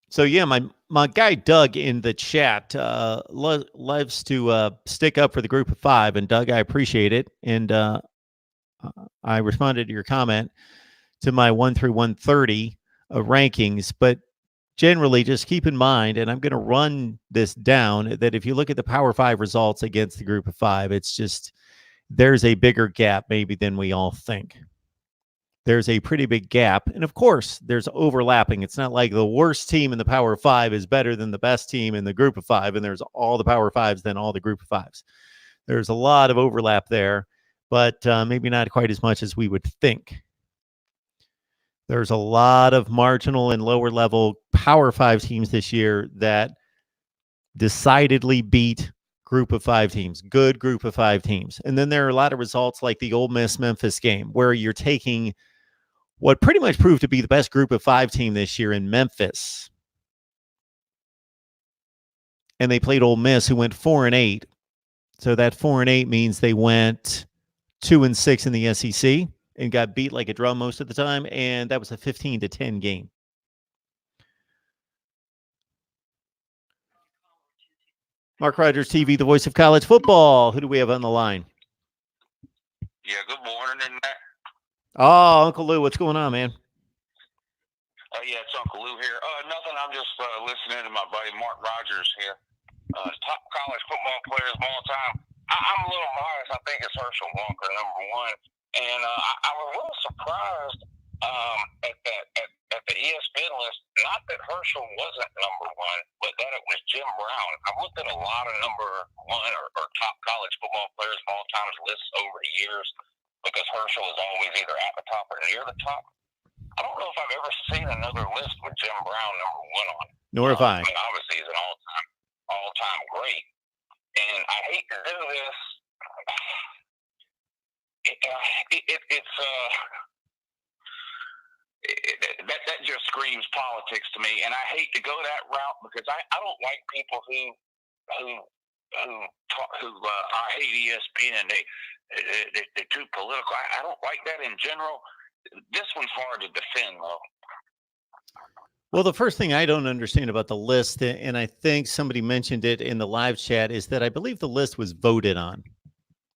So yeah, my guy Doug in the chat loves to stick up for the group of 5, and Doug, I appreciate it. And I responded to your comment to my 1 through 130 rankings, but generally just keep in mind, and I'm going to run this down, that if you look at the Power 5 results against the group of 5, it's just there's a bigger gap maybe than we all think. There's a pretty big gap. And of course, there's overlapping. It's not like the worst team in the Power 5 is better than the best team in the group of 5, and there's all the Power 5s, then all the group of 5s. There's a lot of overlap there, but maybe not quite as much as we would think. There's a lot of marginal and lower level Power 5 teams this year that decidedly beat group of 5 teams, good group of 5 teams. And then there are a lot of results like the Ole Miss-Memphis game where you're taking what pretty much proved to be the best group of 5 team this year in Memphis. And they played Ole Miss, who went 4-8. So that 4-8 means they went 2-6 in the SEC and got beat like a drum most of the time. And that was a 15-10 game. Mark Rogers TV, the voice of college football. Who do we have on the line? Yeah, good morning. Oh, Uncle Lou, what's going on, man? Yeah, it's Uncle Lou here. Nothing. I'm just listening to my buddy Mark Rogers here. Top college football players of all time. I'm a little biased. I think it's Herschel Walker, number 1. And I was a little surprised at the ESPN list. Not that Herschel wasn't number 1, but that it was Jim Brown. I've looked at a lot of number 1 or top college football players of all time lists over the years because Herschel is always either at the top or near the top. I don't know if I've ever seen another list with Jim Brown number 1 on it. Nor have I. I mean, obviously, he's an all-time great. And I hate to do this. That just screams politics to me, and I hate to go that route because I don't like people who I hate ESPN. They're too political. I don't like that in general. This one's hard to defend, though. Well, the first thing I don't understand about the list, and I think somebody mentioned it in the live chat, is that I believe the list was voted on.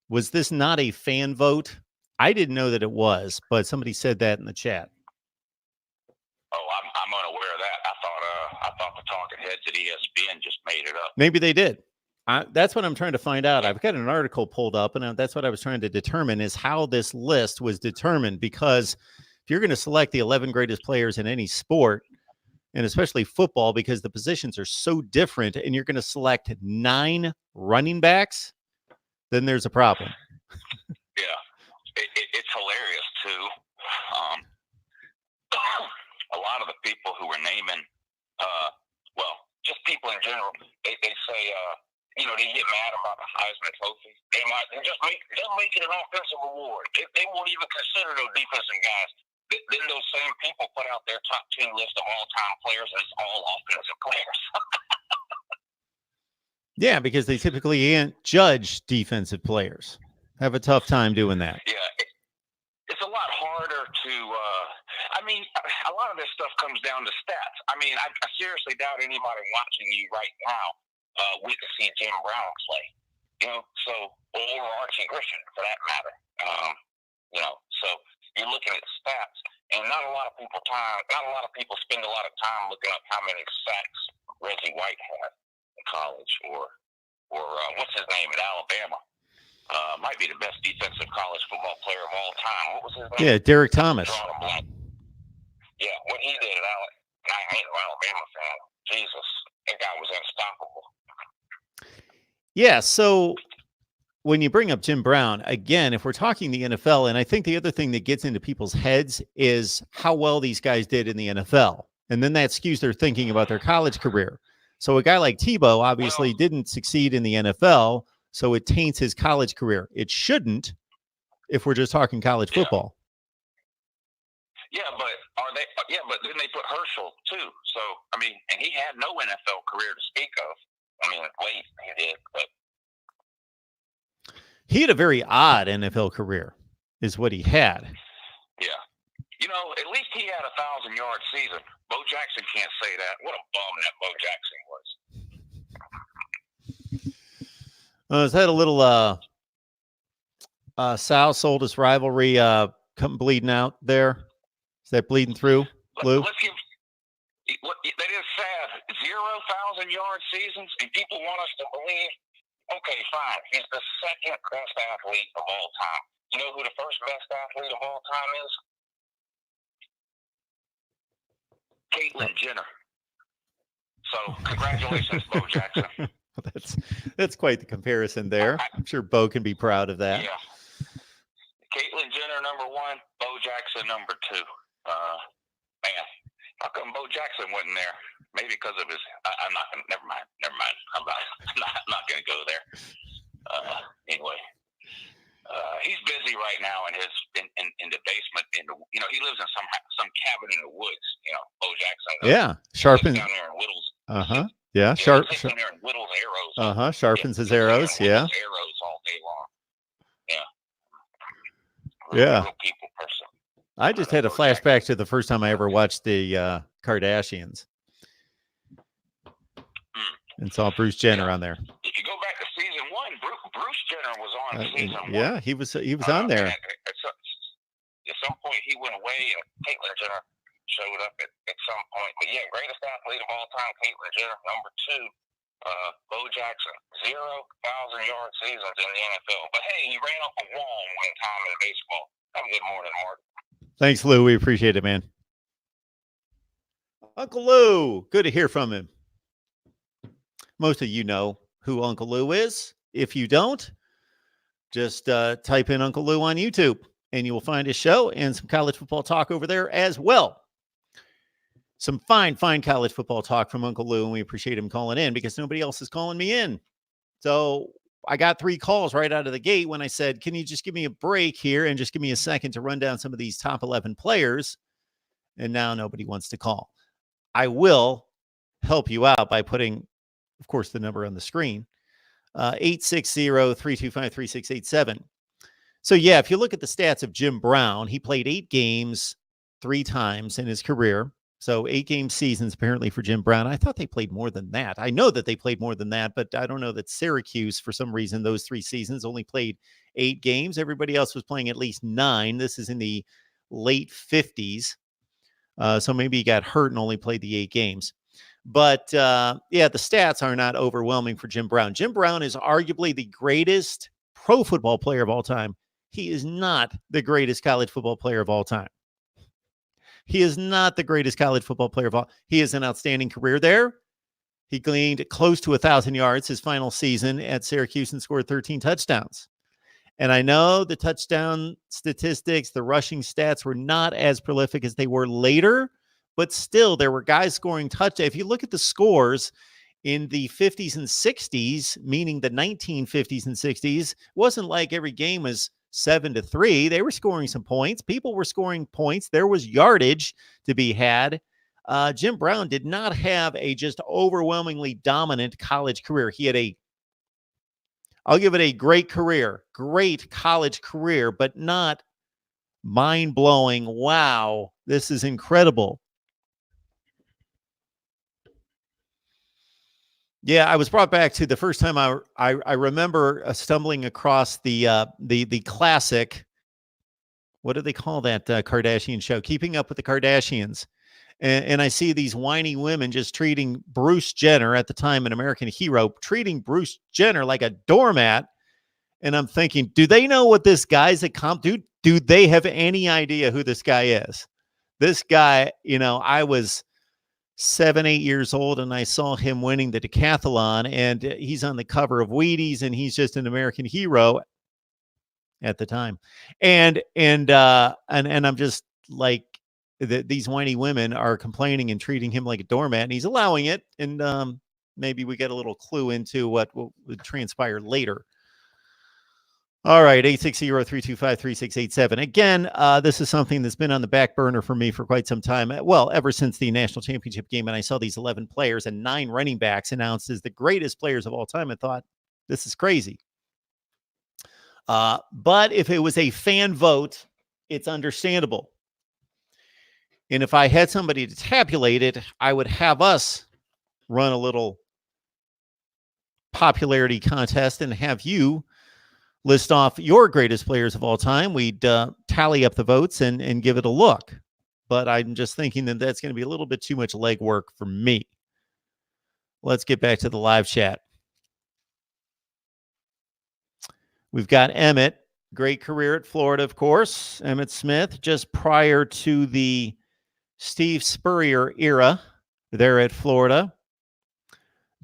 Was this not a fan vote? I didn't know that it was, but somebody said that in the chat. Oh, I'm unaware of that. I thought the talking heads at ESPN just made it up. Maybe they did. That's what I'm trying to find out. I've got an article pulled up, and that's what I was trying to determine is how this list was determined. Because if you're going to select the 11 greatest players in any sport, and especially football, because the positions are so different, and you're going to select 9 running backs, then there's a problem. Yeah, it's hilarious too. A lot of the people who were naming, just people in general, they say, they get mad about the Heisman Trophy. They they'll make it an offensive award. They won't even consider those defensive guys. Then those same people put out their top 10 list of all-time players, and it's all offensive players. Yeah, because they typically can't judge defensive players. Have a tough time doing that. Yeah, it's a lot harder to. A lot of this stuff comes down to stats. I seriously doubt anybody watching you right now we can see Jim Brown play. Or Archie Griffin for that matter. So you're looking at stats, and not a lot of people spend a lot of time looking up how many sacks Reggie White had in college, or what's his name at Alabama. Might be the best defensive college football player of all time. What was his name? Yeah, Derek Thomas. Yeah, what he did at I ain't an Alabama fan. Jesus, that guy was unstoppable. Yeah, so when you bring up Jim Brown, again, if we're talking the NFL, and I think the other thing that gets into people's heads is how well these guys did in the NFL. And then that skews their thinking about their college career. So a guy like Tebow obviously didn't succeed in the NFL, so it taints his college career. It shouldn't if we're just talking college football. Yeah, but but then they put Herschel too. So, and he had no NFL career to speak of. Wait, he did, but he had a very odd NFL career, is what he had. Yeah. At least he had a 1,000-yard season. Bo Jackson can't say that. What a bum that Bo Jackson was. Is that a little South oldest rivalry come bleeding out there? Is that bleeding through, Lou? That is sad. 0,000-yard seasons, and people want us to believe, okay, fine, he's the second best athlete of all time. You know who the first best athlete of all time is? Caitlyn Jenner. So, congratulations, Bo Jackson. That's quite the comparison there. I'm sure Bo can be proud of that. Yeah. Caitlyn Jenner, number 1. Bo Jackson, number 2. Man, how come Bo Jackson wasn't there? Maybe because of his. I'm not going to. Never mind. I'm not going to go there. Anyway, he's busy right now in the basement. He lives in some cabin in the woods. Bo Jackson. Yeah, sharpens down there and whittles. Yeah, sits down there and whittles arrows. Sharpens his arrows. Yeah. Arrows all day long. Yeah. Yeah. Real people person. I just had a flashback to the first time I ever watched the Kardashians and saw Bruce Jenner on there. If you go back to season 1, Bruce Jenner was on season 1. Yeah, he was on there. At some point, he went away, and Caitlyn Jenner showed up at some point. But yeah, greatest athlete of all time, Caitlyn Jenner. Number 2, Bo Jackson. 0,000-yard seasons in the NFL. But hey, he ran up a wall one time in baseball. Have a good morning, Mark. Thanks, Lou. We appreciate it, man. Uncle Lou, good to hear from him. Most of you know who Uncle Lou is. If you don't, just type in Uncle Lou on YouTube, and you will find his show and some college football talk over there as well. Some fine college football talk from Uncle Lou, and we appreciate him calling in because nobody else is calling me in. So I got 3 calls right out of the gate when I said, can you just give me a break here and just give me a second to run down some of these top 11 players? And now nobody wants to call. I will help you out by putting, of course, the number on the screen, 860-325-3687. So, yeah, if you look at the stats of Jim Brown, he played 8 games 3 times in his career. So 8-game seasons apparently for Jim Brown. I thought they played more than that. I know that they played more than that, but I don't know that Syracuse, for some reason, those 3 seasons only played 8 games. Everybody else was playing at least 9. This is in the late 50s. So maybe he got hurt and only played the 8 games. But, yeah, the stats are not overwhelming for Jim Brown. Jim Brown is arguably the greatest pro football player of all time. He is not the greatest college football player of all time. He is not the greatest college football player of all. He has an outstanding career there. He gleaned close to 1,000 yards his final season at Syracuse and scored 13 touchdowns. And I know the touchdown statistics, the rushing stats were not as prolific as they were later, but still there were guys scoring touchdowns. If you look at the scores in the 50s and 60s, meaning the 1950s and 60s, it wasn't like every game was 7-3. They were scoring some points. People were scoring points. There was yardage to be had. Jim Brown did not have a just overwhelmingly dominant college career. He had I'll give it a great career, great college career, but not mind-blowing. Wow, this is incredible. Yeah, I was brought back to the first time I remember stumbling across the classic. What do they call that Kardashian show? Keeping Up with the Kardashians. And I see these whiny women just treating Bruce Jenner, at the time an American hero, treating Bruce Jenner like a doormat. And I'm thinking, do they know what this guy's do they have any idea who this guy is? This guy, I was 7, 8 years old and I saw him winning the decathlon, and he's on the cover of Wheaties, and he's just an American hero at the time. And I'm just like, these whiny women are complaining and treating him like a doormat, and he's allowing it. And maybe we get a little clue into what would transpire later. All right, 860-325-3687. Again, this is something that's been on the back burner for me for quite some time. Well, ever since the national championship game, and I saw these 11 players and 9 running backs announced as the greatest players of all time, I thought, this is crazy. But if it was a fan vote, it's understandable. And if I had somebody to tabulate it, I would have us run a little popularity contest and have you list off your greatest players of all time. We'd tally up the votes and give it a look. But I'm just thinking that that's going to be a little bit too much legwork for me. Let's get back to the live chat. We've got Emmett. Great career at Florida, of course. Emmett Smith, just prior to the Steve Spurrier era there at Florida.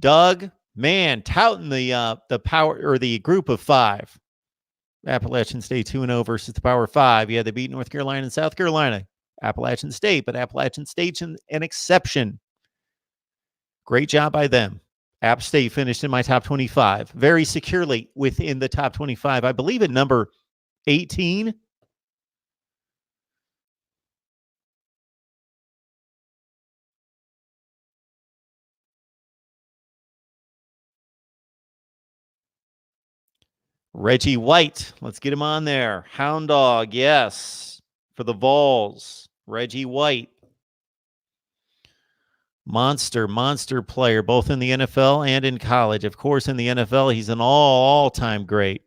Doug, man, touting the power, or the group of 5. Appalachian State 2-0 versus the Power 5. Yeah, they beat North Carolina and South Carolina. Appalachian State, but Appalachian State's an exception. Great job by them. App State finished in my top 25, very securely within the top 25. I believe at number 18. Reggie White, let's get him on there. Hound Dog, yes, for the Vols. Reggie White. Monster player, both in the NFL and in college. Of course, in the NFL, he's an all-time great.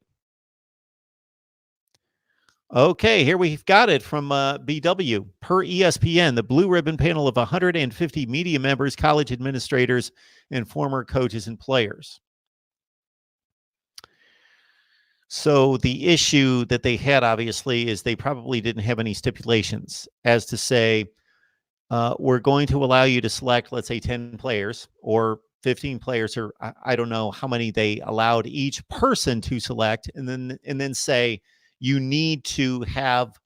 Okay, here we've got it from BW. Per ESPN, the Blue Ribbon panel of 150 media members, college administrators, and former coaches and players. So the issue that they had, obviously, is they probably didn't have any stipulations as to say, we're going to allow you to select, let's say, 10 players or 15 players, or I don't know how many they allowed each person to select, and then say you need to have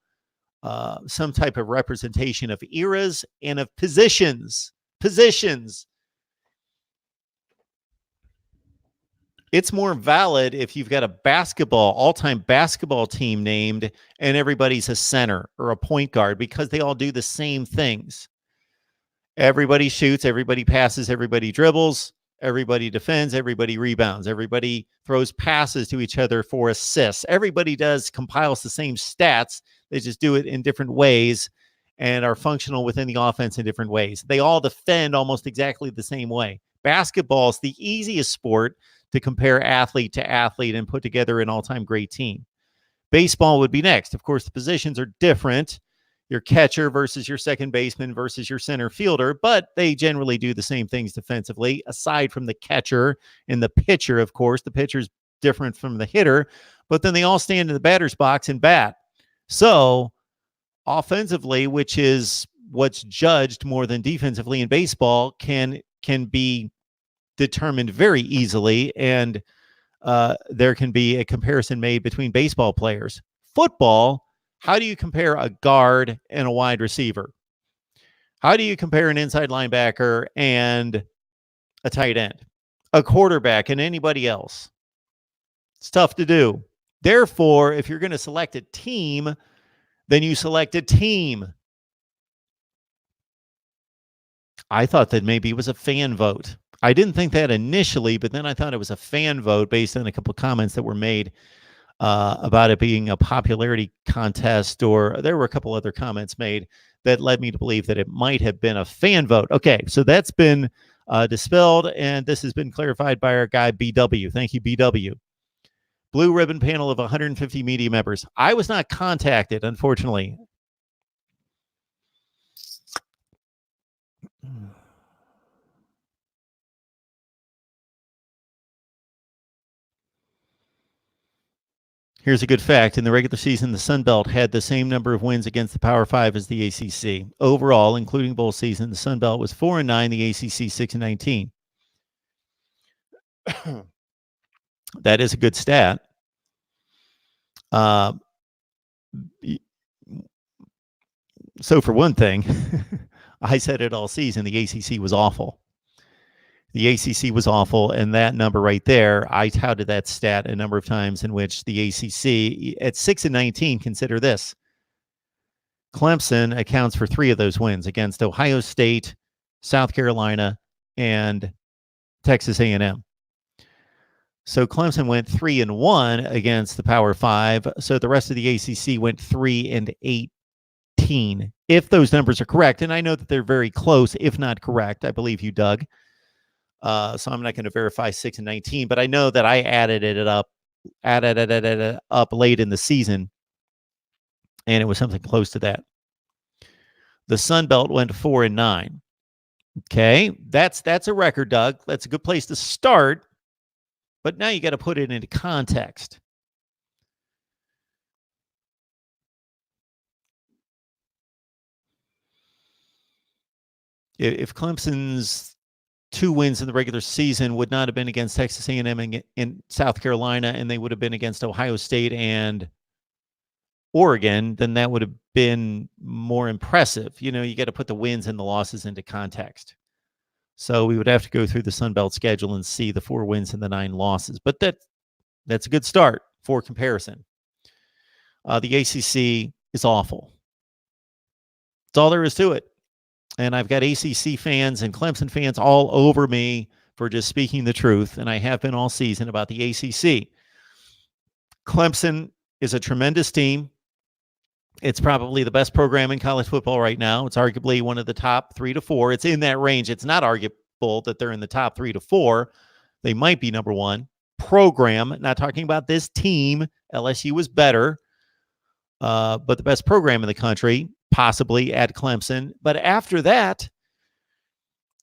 some type of representation of eras and of positions. It's more valid if you've got a all-time basketball team named, and everybody's a center or a point guard, because they all do the same things. Everybody shoots, everybody passes, everybody dribbles, everybody defends, everybody rebounds, everybody throws passes to each other for assists. Everybody compiles the same stats. They just do it in different ways and are functional within the offense in different ways. They all defend almost exactly the same way. Basketball is the easiest sport to compare athlete to athlete and put together an all-time great team. Baseball would be next. Of course, the positions are different. Your catcher versus your second baseman versus your center fielder, but they generally do the same things defensively, aside from the catcher and the pitcher. Of course, the pitcher's different from the hitter, but then they all stand in the batter's box and bat. So offensively, which is what's judged more than defensively in baseball can be determined very easily, and there can be a comparison made between baseball players. Football, how do you compare a guard and a wide receiver? How do you compare an inside linebacker and a tight end, a quarterback, and anybody else? It's tough to do. Therefore, if you're going to select a team, then you select a team. I thought that maybe it was a fan vote. I didn't think that initially, but then I thought it was a fan vote based on a couple of comments that were made about it being a popularity contest, or there were a couple other comments made that led me to believe that it might have been a fan vote. Okay, so that's been dispelled, and this has been clarified by our guy, BW. Thank you, BW. Blue ribbon panel of 150 media members. I was not contacted, unfortunately. Here's a good fact. In the regular season, the Sun Belt had the same number of wins against the Power Five as the ACC. Overall, including bowl season, the Sun Belt was 4-9, the ACC 6-19. That is a good stat. So for one thing, I said it all season, the ACC was awful. The ACC was awful, and that number right there, I touted that stat a number of times in which the ACC, at 6-19, consider this. Clemson accounts for 3 of those wins against Ohio State, South Carolina, and Texas A&M. So Clemson went 3-1 against the Power Five. So the rest of the ACC went 3-18. If those numbers are correct, and I know that they're very close, if not correct, I believe you, Doug. So I'm not going to verify 6-19, but I know that I added it up late in the season, and it was something close to that. The Sun Belt went 4-9. Okay, that's a record, Doug. That's a good place to start, but now you got to put it into context. If Clemson's 2 wins in the regular season would not have been against Texas A&M in South Carolina, and they would have been against Ohio State and Oregon, then that would have been more impressive. You know, you got to put the wins and the losses into context. So we would have to go through the Sun Belt schedule and see the 4 wins and the 9 losses. But that's a good start for comparison. The ACC is awful. That's all there is to it. And I've got ACC fans and Clemson fans all over me for just speaking the truth, and I have been all season about the ACC. Clemson is a tremendous team. It's probably the best program in college football right now. It's arguably one of the top 3 to 4. It's in that range. It's not arguable that they're in the top 3 to 4. They might be number 1. Program, not talking about this team. LSU was better, but the best program in the country, possibly at Clemson. But after that,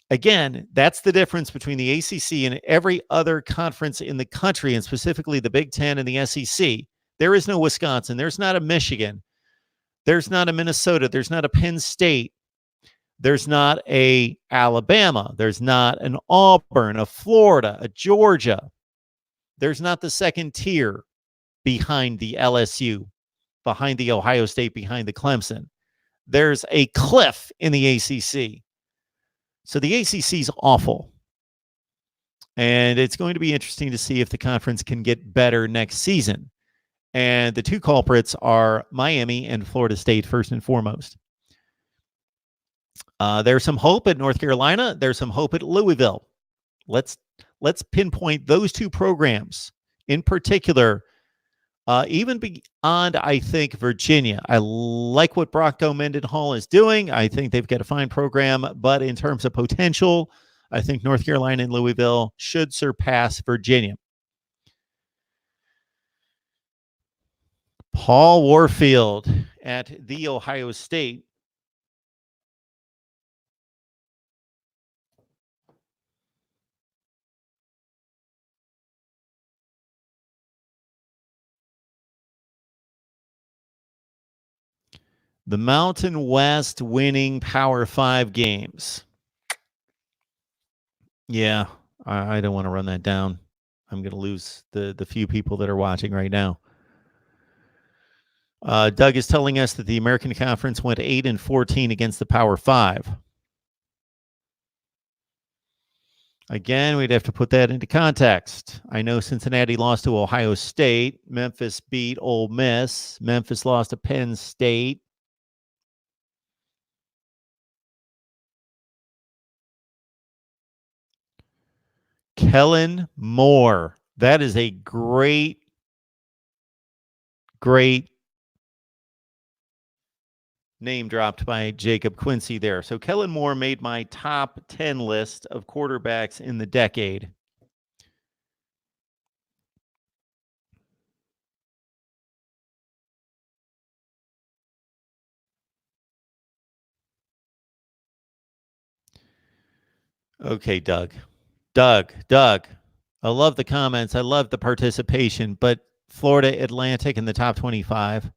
again, that's the difference between the ACC and every other conference in the country, and specifically the Big Ten and the SEC. There is no Wisconsin. There's not a Michigan. There's not a Minnesota. There's not a Penn State. There's not a Alabama. There's not an Auburn, a Florida, a Georgia. There's not the second tier behind the LSU, behind the Ohio State, behind the Clemson. There's a cliff in the ACC. So the ACC is awful. And it's going to be interesting to see if the conference can get better next season. And the 2 culprits are Miami and Florida State, first and foremost. There's some hope at North Carolina. There's some hope at Louisville. Let's pinpoint those 2 programs in particular, even beyond, I think, Virginia. I like what Brockto Mendenhall is doing. I think they've got a fine program, but in terms of potential, I think North Carolina and Louisville should surpass Virginia. Paul Warfield at The Ohio State. The Mountain West winning Power 5 games. Yeah, I don't want to run that down. I'm going to lose the few people that are watching right now. Doug is telling us that the American Conference went 8-14 against the Power 5. Again, we'd have to put that into context. I know Cincinnati lost to Ohio State. Memphis beat Ole Miss. Memphis lost to Penn State. Kellen Moore. That is a great name dropped by Jacob Quincy there. So Kellen Moore made my top 10 list of quarterbacks in the decade. Okay, Doug. I love the comments. I love the participation, but Florida Atlantic in the top 25.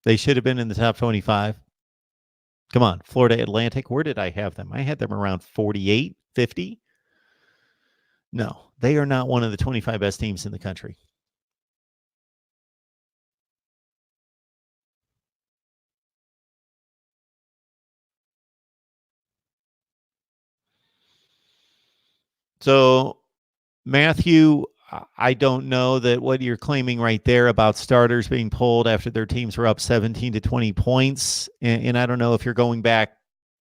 They should have been in the top 25. Come on, Florida Atlantic. Where did I have them? I had them around 48, 50. No, they are not one of the 25 best teams in the country. So, Matthew, I don't know that what you're claiming right there about starters being pulled after their teams were up 17 to 20 points. And I don't know if you're going back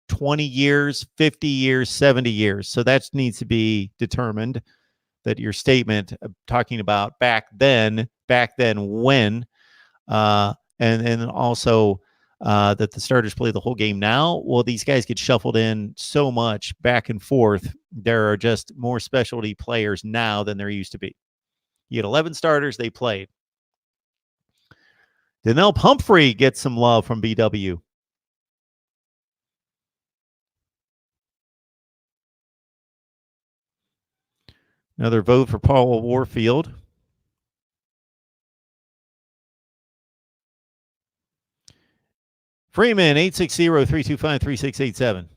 20 years, 50 years, 70 years. So that needs to be determined, that your statement talking about back then when, and also that the starters play the whole game now. Well, these guys get shuffled in so much back and forth. There are just more specialty players now than there used to be. You had 11 starters, they played. Donnell Pumphrey gets some love from BW. Another vote for Paul Warfield. Freeman, 860-325-3687.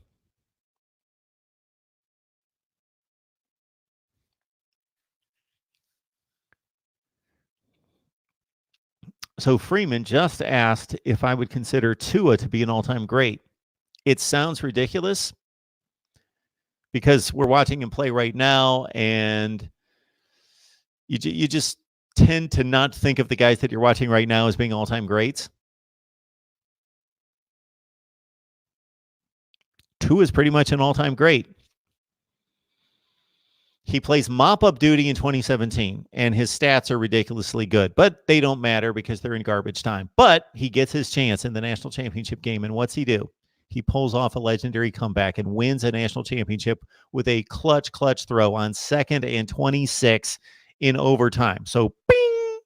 So Freeman just asked if I would consider Tua to be an all-time great. It sounds ridiculous because we're watching him play right now, and you just tend to not think of the guys that you're watching right now as being all-time greats. Tua is pretty much an all-time great. He plays mop-up duty in 2017, and his stats are ridiculously good, but they don't matter because they're in garbage time. But he gets his chance in the national championship game, and what's he do? He pulls off a legendary comeback and wins a national championship with a clutch throw on 2nd and 26 in overtime. So, bing!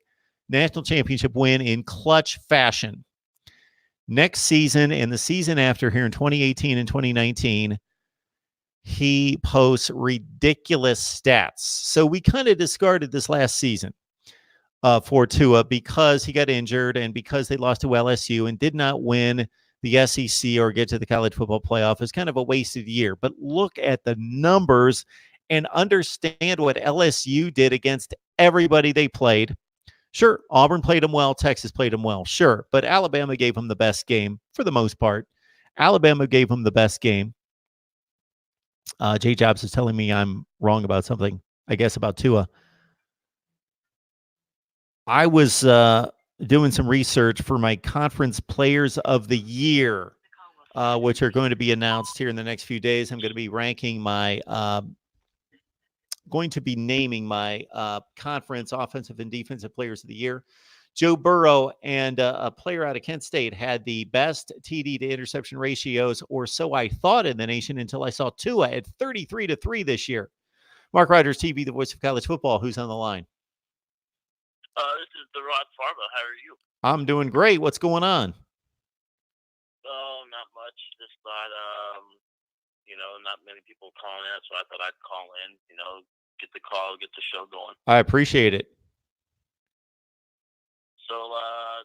National championship win in clutch fashion. Next season and the season after here in 2018 and 2019, he posts ridiculous stats. So we kind of discarded this last season for Tua because he got injured and because they lost to LSU and did not win the SEC or get to the college football playoff. It's kind of a wasted year. But look at the numbers and understand what LSU did against everybody they played. Sure, Auburn played them well. Texas played them well. Sure, but Alabama gave them the best game for the most part. Alabama gave them the best game. Jay Jobs is telling me I'm wrong about something, I guess, about Tua. I was doing some research for my conference players of the year, which are going to be announced here in the next few days. I'm going to be ranking my naming my conference offensive and defensive players of the year. Joe Burrow and a player out of Kent State had the best TD to interception ratios, or so I thought, in the nation until I saw Tua at 33-3 this year. Mark Rogers, TV, the voice of college football. Who's on the line? This is the Rod Farba. How are you? I'm doing great. What's going on? Oh, not much. Just thought, not many people calling in, so I thought I'd call in, get the show going. I appreciate it. So, I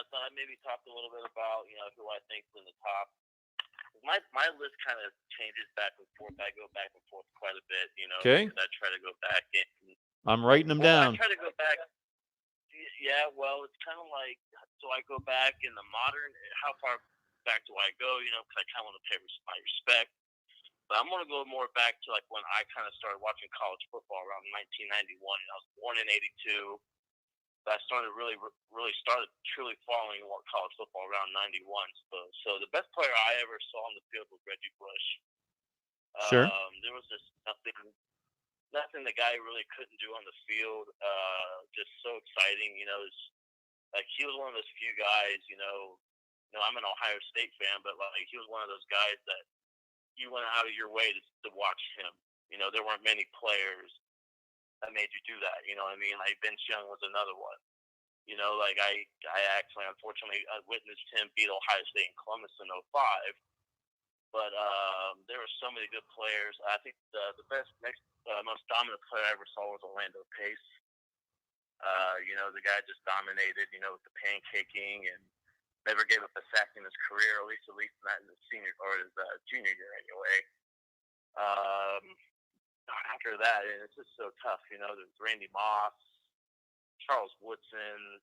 thought I'd maybe talk a little bit about, who I think's in the top. My list kind of changes back and forth. I go back and forth quite a bit, Okay. because I try to go back and I'm writing them down. I try to go back. Yeah, well, it's kind of like, so I go back in the modern, how far back do I go, because I kind of want to pay my respect. But I'm going to go more back to like when I kind of started watching college football around 1991. I was born in '82. I started really truly following college football around '91. So the best player I ever saw on the field was Reggie Bush. Sure. There was just nothing the guy really couldn't do on the field. Just so exciting, like he was one of those few guys. I'm an Ohio State fan, but like he was one of those guys that you went out of your way to watch him. There weren't many players that made you do that. You know what I mean? Like Vince Young was another one. Like I actually, unfortunately, I witnessed him beat Ohio State in Columbus in '05. But there were so many good players. I think the most dominant player I ever saw was Orlando Pace. The guy just dominated, with the pancaking and never gave up a sack in his career, at least not in his senior or his junior year anyway. After that, it's just so tough. There's Randy Moss, Charles Woodson,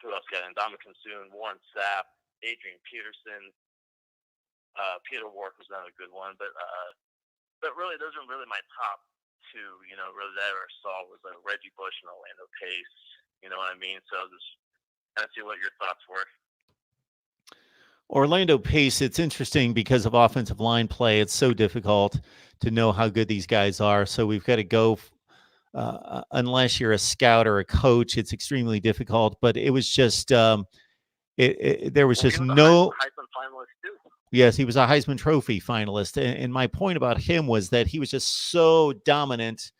who else got in? Dominican Soon, Warren Sapp, Adrian Peterson, Peter Wark was another good one. But really, those are really my top two. Really that I ever saw was Reggie Bush and Orlando Pace. You know what I mean? So just kind of see what your thoughts were. Orlando Pace, it's interesting because of offensive line play. It's so difficult to know how good these guys are. So we've got to go, unless you're a scout or a coach, it's extremely difficult. But it was just, there was just no. Heisman finalist too. Yes, he was a Heisman Trophy finalist. And my point about him was that he was just so dominant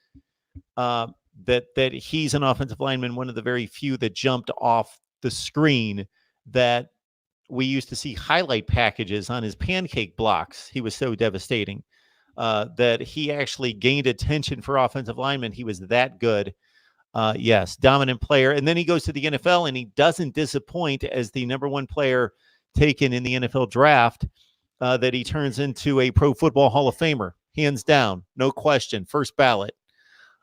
that he's an offensive lineman, one of the very few that jumped off the screen that we used to see highlight packages on his pancake blocks. He was so devastating that he actually gained attention for offensive linemen. He was that good. Yes, dominant player. And then he goes to the NFL and he doesn't disappoint as the number one player taken in the NFL draft, that he turns into a Pro Football Hall of Famer. Hands down, no question, first ballot.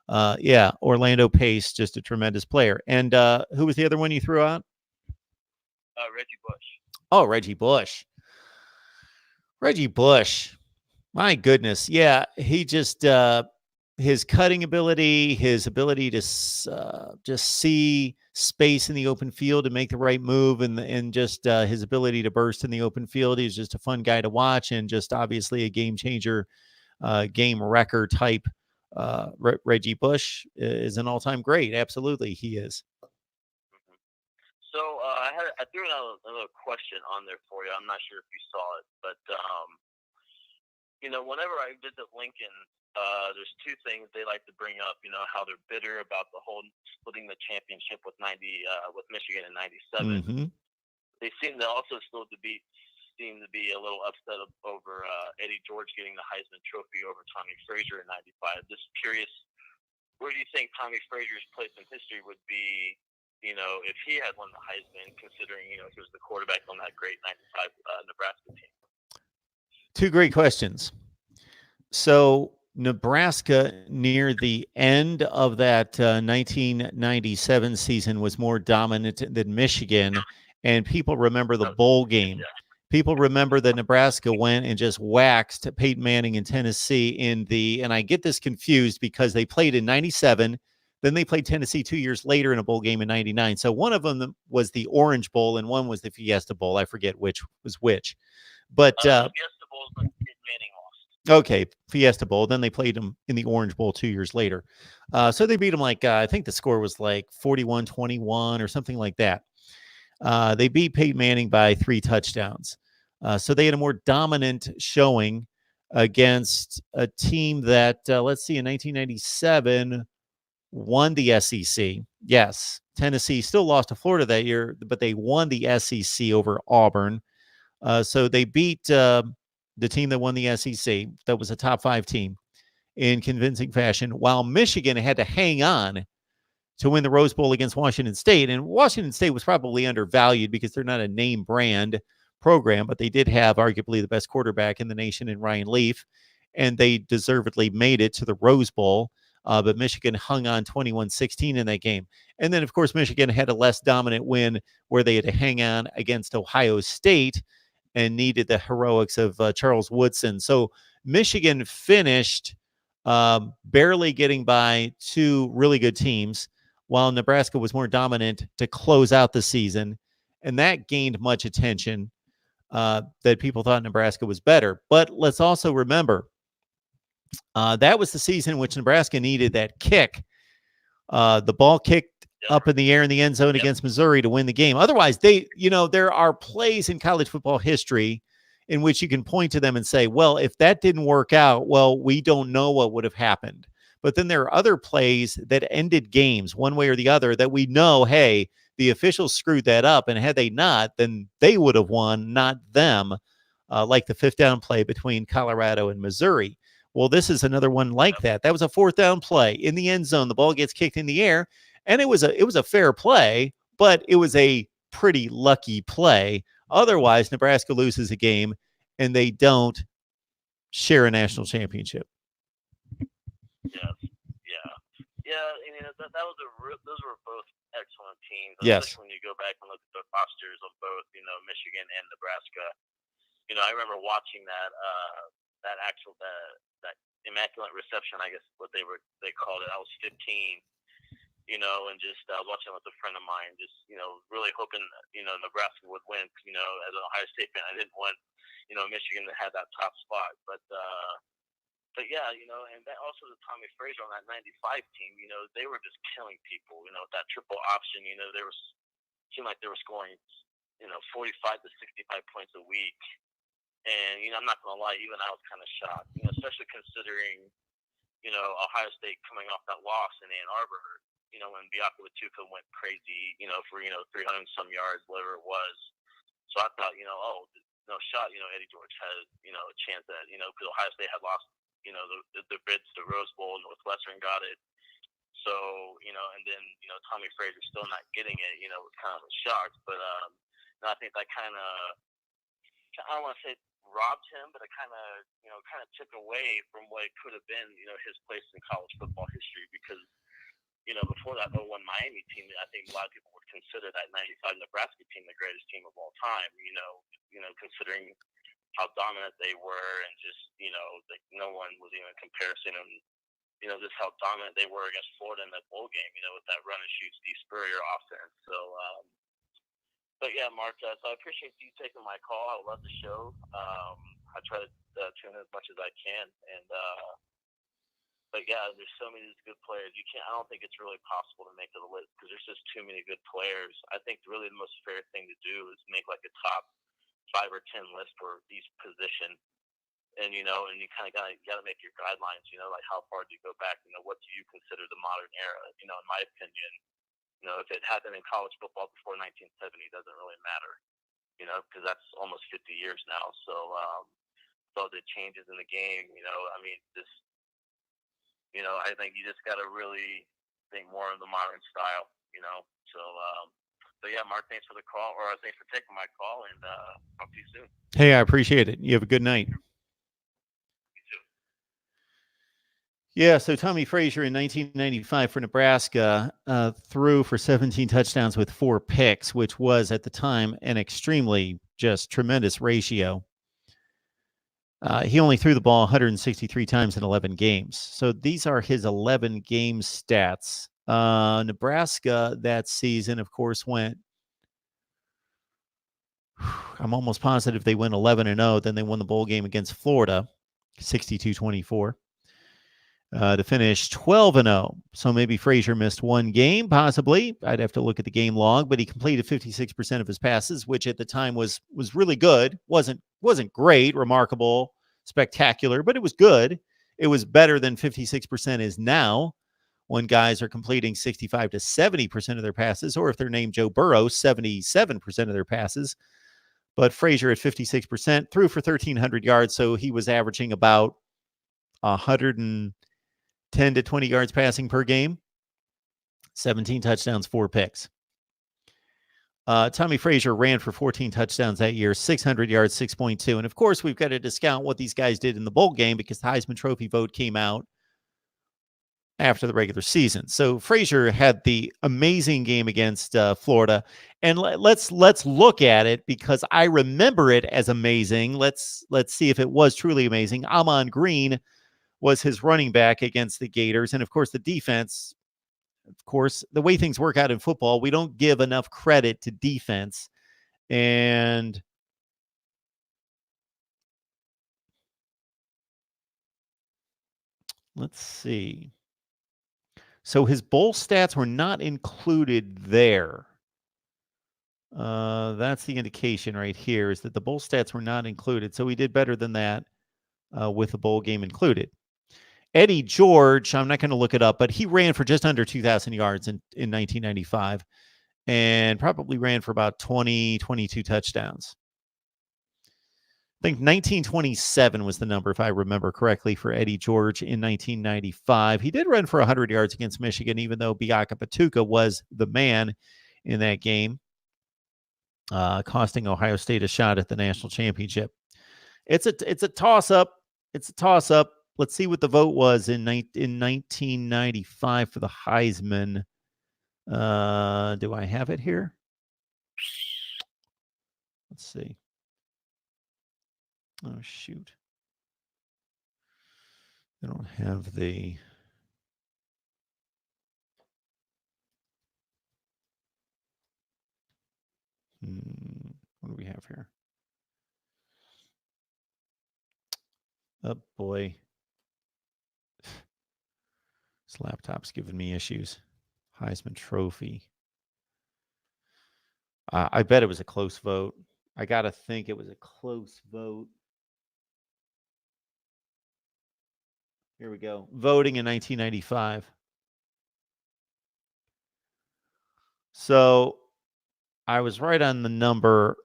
Orlando Pace, just a tremendous player. And who was the other one you threw out? Reggie Bush. Oh, Reggie Bush. Reggie Bush. My goodness. Yeah, he just his cutting ability, his ability to just see space in the open field and make the right move, and just his ability to burst in the open field. He's just a fun guy to watch, and just obviously a game changer, game wrecker type. Reggie Bush is an all-time great. Absolutely, he is. So I threw another question on there for you. I'm not sure if you saw it, but whenever I visit Lincoln, there's two things they like to bring up. How they're bitter about the whole splitting the championship with Michigan in '97. Mm-hmm. They seem to also still be a little upset over Eddie George getting the Heisman Trophy over Tommy Frazier in '95. Just curious, where do you think Tommy Frazier's place in history would be? If he had won the Heisman, considering, he was the quarterback on that great '95 Nebraska team. Two great questions. So Nebraska, near the end of that 1997 season, was more dominant than Michigan, and people remember the bowl game. Yeah. People remember that Nebraska went and just waxed Peyton Manning in Tennessee and I get this confused because they played in '97. Then they played Tennessee 2 years later in a bowl game in '99. So one of them was the Orange Bowl and one was the Fiesta Bowl. I forget which was which. But Fiesta Bowl is when Manning lost. Okay, Fiesta Bowl. Then they played them in the Orange Bowl 2 years later. So they beat them like, I think the score was like 41-21 or something like that. They beat Peyton Manning by 3 touchdowns. So they had a more dominant showing against a team that, let's see, in 1997 won the SEC. Yes, Tennessee still lost to Florida that year, but they won the SEC over Auburn. So they beat the team that won the SEC. That was a top 5 team in convincing fashion, while Michigan had to hang on to win the Rose Bowl against Washington State. And Washington State was probably undervalued because they're not a name brand program, but they did have arguably the best quarterback in the nation in Ryan Leaf, and they deservedly made it to the Rose Bowl. But Michigan hung on 21-16 in that game. And then, of course, Michigan had a less dominant win where they had to hang on against Ohio State and needed the heroics of Charles Woodson. So Michigan finished barely getting by two really good teams, while Nebraska was more dominant to close out the season. And that gained much attention, that people thought Nebraska was better. But let's also remember, that was the season in which Nebraska needed that kick. The ball kicked up in the air in the end zone against Missouri to win the game. Otherwise, there are plays in college football history in which you can point to them and say, well, if that didn't work out, well, we don't know what would have happened. But then there are other plays that ended games one way or the other that we know, hey, the officials screwed that up. And had they not, then they would have won, not them, like the 5th down play between Colorado and Missouri. Well, this is another one like that. That was a 4th down play in the end zone. The ball gets kicked in the air, and it was a fair play, but it was a pretty lucky play. Otherwise, Nebraska loses a game, and they don't share a national championship. Yeah. I mean, those were both excellent teams. Yes. Especially when you go back and look at the rosters of both, Michigan and Nebraska. I remember watching that immaculate reception, I guess what they called it. I was 15, and just watching with a friend of mine, just really hoping Nebraska would win. As an Ohio State fan, I didn't want Michigan to have that top spot, but yeah, and that also the Tommy Frazier on that '95 team. They were just killing people. That triple option. Seemed like they were scoring 45 to 65 points a week. And, I'm not going to lie, even I was kind of shocked, especially considering, Ohio State coming off that loss in Ann Arbor, when Biaka Watuka went crazy, for, 300 and some yards, whatever it was. So I thought, no shot, Eddie George had, a chance at, because Ohio State had lost, the bids to Rose Bowl, Northwestern got it. So, and then, Tommy Frazier still not getting it, was kind of a shock. But I think that kind of, I don't want to say robbed him, but it kind of took away from what it could have been, his place in college football history. Because, before that 01 Miami team, I think a lot of people would consider that '95 Nebraska team the greatest team of all time. Considering how dominant they were, and just like no one was even in comparison. And just how dominant they were against Florida in that bowl game. With that run and shoot Steve Spurrier offense. So. But yeah, Mark, so I appreciate you taking my call. I love the show. I try to tune in as much as I can. And but yeah, there's so many good players. I don't think it's really possible to make the list because there's just too many good players. I think really the most fair thing to do is make like a top 5 or 10 list for each position. And and you kind of gotta make your guidelines. Like how far do you go back? What do you consider the modern era? In my opinion. If it happened in college football before 1970, it doesn't really matter, because that's almost 50 years now. So, the changes in the game, I think you just got to really think more of the modern style, So, but yeah, Mark, thanks for the call, or thanks for taking my call, and talk to you soon. Hey, I appreciate it. You have a good night. Yeah, so Tommy Frazier in 1995 for Nebraska threw for 17 touchdowns with 4 picks, which was at the time an extremely just tremendous ratio. He only threw the ball 163 times in 11 games. So these are his 11 game stats. Nebraska that season, of course, went, I'm almost positive they went 11-0. Then they won the bowl game against Florida, 62-24. To finish 12-0. So maybe Frazier missed one game, possibly. I'd have to look at the game log, but he completed 56% of his passes, which at the time was really good. Wasn't great, remarkable, spectacular, but it was good. It was better than 56% is now, when guys are completing 65 to 70% of their passes, or if they're named Joe Burrow, 77% of their passes. But Frazier at 56% threw for 1,300 yards, so he was averaging about 110 to 20 yards passing per game. 17 touchdowns, 4 picks. Tommy Frazier ran for 14 touchdowns that year, 600 yards, 6.2. And of course, we've got to discount what these guys did in the bowl game because the Heisman Trophy vote came out after the regular season. So Frazier had the amazing game against Florida. And let's look at it because I remember it as amazing. Let's see if it was truly amazing. Amon Green was his running back against the Gators. And of course, the defense. Of course, the way things work out in football, we don't give enough credit to defense. And let's see. So his bowl stats were not included there. That's the indication right here is that the bowl stats were not included. So he did better than that with the bowl game included. Eddie George, I'm not going to look it up, but he ran for just under 2,000 yards in 1995 and probably ran for about 22 touchdowns. I think 1927 was the number, if I remember correctly, for Eddie George in 1995. He did run for 100 yards against Michigan, even though Biaka Patuka was the man in that game, costing Ohio State a shot at the national championship. It's a toss-up. It's a toss-up. Let's see what the vote was in 1995 for the Heisman. Do I have it here? Let's see. Oh, shoot. I don't have the... What do we have here? Oh, boy. This laptop's giving me issues. Heisman Trophy. I bet it was a close vote. I got to think it was a close vote. Here we go. Voting in 1995. So I was right on the number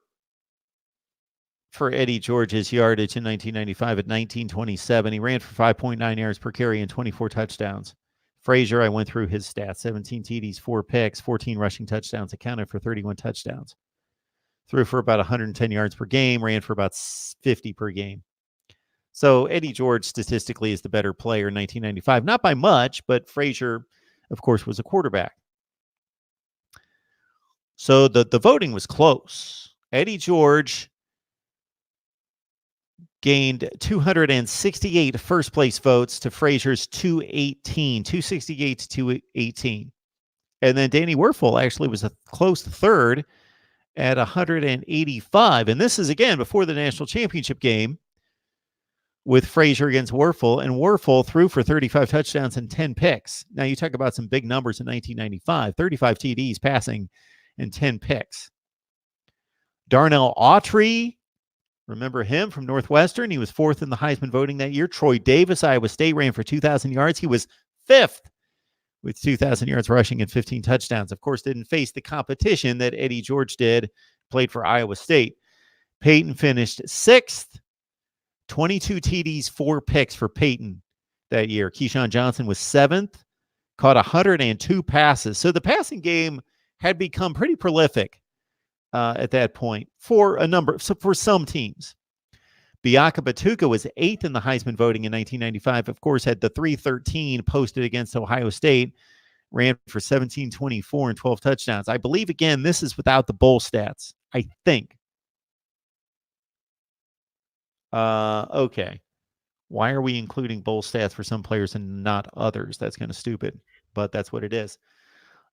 for Eddie George's yardage in 1995 at 1927. He ran for 5.9 yards per carry and 24 touchdowns. Frazier, I went through his stats, 17 TDs, 4 picks, 14 rushing touchdowns, accounted for 31 touchdowns. Threw for about 110 yards per game, ran for about 50 per game. So Eddie George statistically is the better player in 1995. Not by much, but Frazier, of course, was a quarterback. So the voting was close. Eddie George gained 268 first place votes to Frazier's 268 to 218. And then Danny Werfel actually was a close third at 185. And this is, again, before the national championship game with Frazier against Werfel. And Werfel threw for 35 touchdowns and 10 picks. Now, you talk about some big numbers in 1995, 35 TDs passing and 10 picks. Darnell Autry, remember him from Northwestern? He was 4th in the Heisman voting that year. Troy Davis, Iowa State, ran for 2,000 yards. He was 5th with 2,000 yards rushing and 15 touchdowns. Of course, didn't face the competition that Eddie George did, played for Iowa State. Peyton finished 6th, 22 TDs, 4 picks for Peyton that year. Keyshawn Johnson was 7th, caught 102 passes. So the passing game had become pretty prolific at that point for some teams. Biaka Patuka was 8th in the Heisman voting in 1995. Of course, had the 313 posted against Ohio State, ran for 17-24 and 12 touchdowns. I believe, again, this is without the bowl stats, I think. Okay. Why are we including bowl stats for some players and not others? That's kind of stupid, but that's what it is.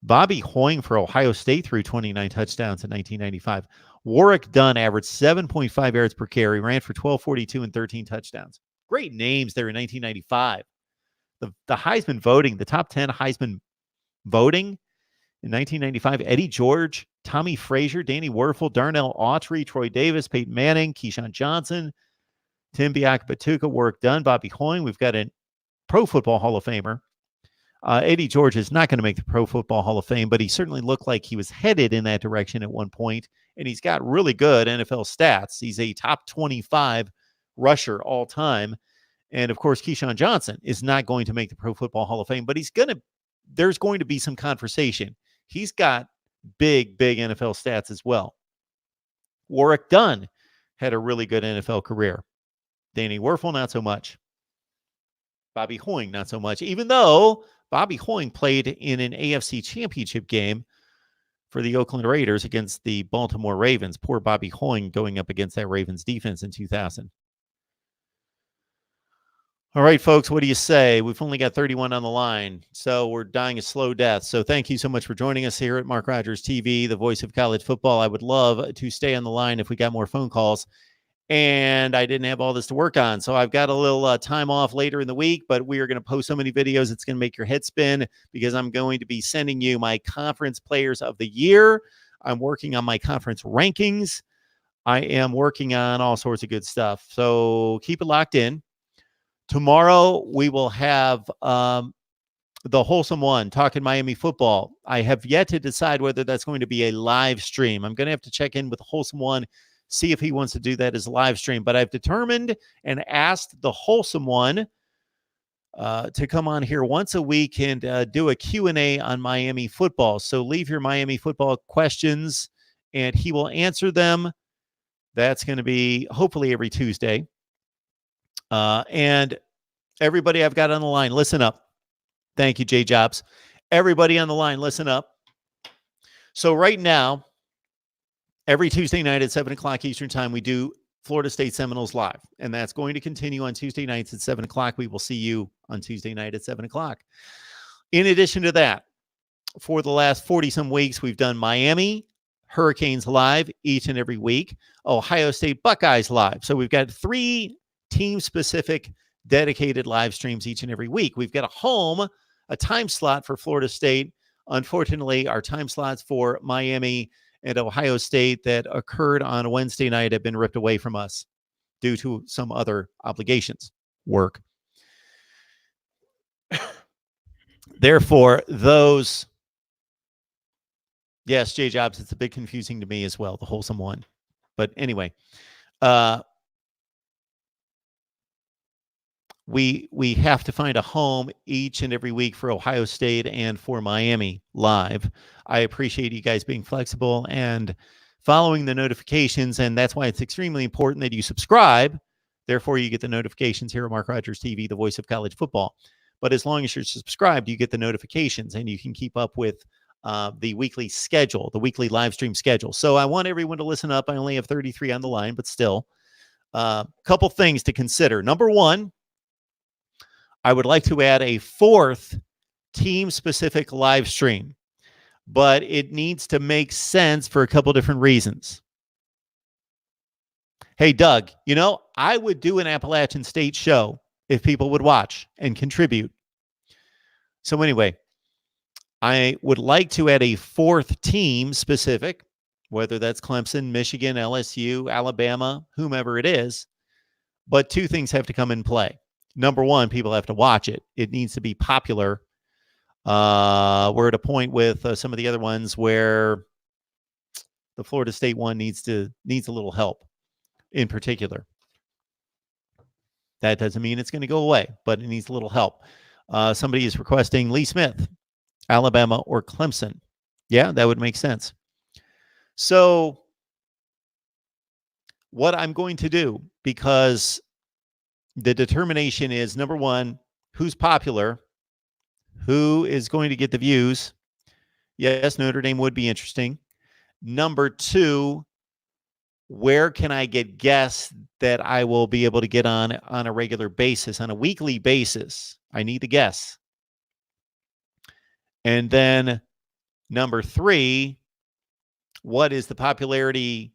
Bobby Hoying for Ohio State threw 29 touchdowns in 1995. Warwick Dunn averaged 7.5 yards per carry, ran for 12.42 and 13 touchdowns. Great names there in 1995. The Heisman voting, the top 10 Heisman voting in 1995, Eddie George, Tommy Frazier, Danny Werfel, Darnell Autry, Troy Davis, Peyton Manning, Keyshawn Johnson, Tim Biaka Patuka, Warwick Dunn, Bobby Hoying. We've got a Pro Football Hall of Famer. Eddie George is not going to make the Pro Football Hall of Fame, but he certainly looked like he was headed in that direction at one point, and he's got really good NFL stats. He's a top 25 rusher all time. And, of course, Keyshawn Johnson is not going to make the Pro Football Hall of Fame, but he's going to there's going to be some conversation. He's got big NFL stats as well. Warwick Dunn had a really good NFL career. Danny Werfel, not so much. Bobby Hoying, not so much, even though Bobby Hoying played in an AFC championship game for the Oakland Raiders against the Baltimore Ravens. Poor Bobby Hoying going up against that Ravens defense in 2000. All right, folks, what do you say? We've only got 31 on the line, so we're dying a slow death. So thank you so much for joining us here at Mark Rogers TV, the voice of college football. I would love to stay on the line if we got more phone calls, and I didn't have all this to work on. So I've got a little time off later in the week, but we are going to post so many videos, it's going to make your head spin because I'm going to be sending you my conference players of the year. I'm working on my conference rankings. I am working on all sorts of good stuff. So keep it locked in. Tomorrow, we will have the Wholesome One talking Miami football. I have yet to decide whether that's going to be a live stream. I'm going to have to check in with the Wholesome One, see if he wants to do that as a live stream. But I've determined and asked the Wholesome One to come on here once a week and do a Q&A on Miami football. So leave your Miami football questions, and he will answer them. That's going to be hopefully every Tuesday. And everybody I've got on the line, listen up. Thank you, Jay Jobs. Everybody on the line, listen up. So right now, every Tuesday night at 7 o'clock Eastern time, we do Florida State Seminoles live. And that's going to continue on Tuesday nights at 7 o'clock. We will see you on Tuesday night at 7 o'clock. In addition to that, for the last 40-some weeks, we've done Miami Hurricanes live each and every week. Ohio State Buckeyes live. So we've got 3 team-specific dedicated live streams each and every week. We've got a time slot for Florida State. Unfortunately, our time slots for Miami and Ohio State that occurred on a Wednesday night have been ripped away from us due to some other obligations, work. Therefore, those... Yes, Jay Jobs, it's a bit confusing to me as well, the Wholesome One. But anyway, we have to find a home each and every week for Ohio State and for Miami live. I appreciate you guys being flexible and following the notifications, and that's why it's extremely important that you subscribe. Therefore, you get the notifications here at Mark Rogers TV, the voice of college football. But as long as you're subscribed, you get the notifications, and you can keep up with the weekly schedule, the weekly live stream schedule. So I want everyone to listen up. I only have 33 on the line, but still, couple things to consider. Number one, I would like to add a 4th team-specific live stream, but it needs to make sense for a couple different reasons. Hey, Doug, I would do an Appalachian State show if people would watch and contribute. So anyway, I would like to add a 4th team-specific, whether that's Clemson, Michigan, LSU, Alabama, whomever it is, but 2 things have to come in play. Number one, people have to watch it. It needs to be popular. We're at a point with some of the other ones where the Florida State one needs a little help in particular. That doesn't mean it's going to go away, but it needs a little help. Somebody is requesting Lee Smith, Alabama or Clemson. Yeah, that would make sense. So what I'm going to do, because the determination is, number one, who's popular, who is going to get the views. Yes, Notre Dame would be interesting. Number two, where can I get guests that I will be able to get on a regular basis, on a weekly basis? I need the guests. And then number three, what is the popularity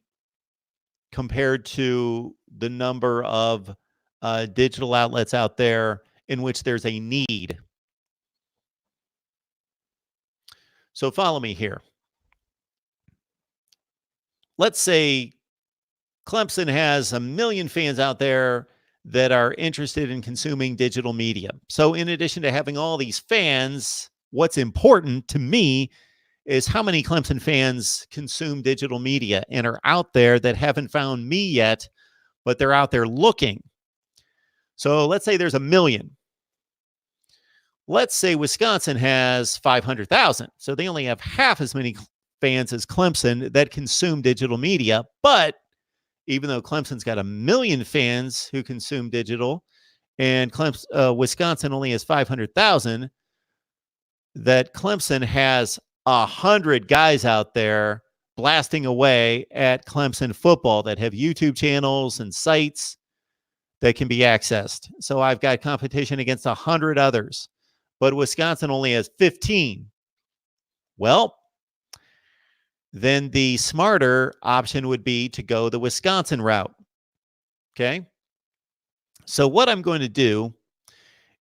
compared to the number of digital outlets out there in which there's a need? So follow me here. Let's say Clemson has 1 million fans out there that are interested in consuming digital media. So in addition to having all these fans, what's important to me is how many Clemson fans consume digital media and are out there that haven't found me yet, but they're out there looking. So let's say there's 1 million. let's say Wisconsin has 500,000. So they only have half as many fans as Clemson that consume digital media. But even though Clemson's got 1 million fans who consume digital and Wisconsin only has 500,000, that Clemson has 100 guys out there blasting away at Clemson football that have YouTube channels and sites that can be accessed. So I've got competition against 100 others, but Wisconsin only has 15. Well, then the smarter option would be to go the Wisconsin route. Okay. So what I'm going to do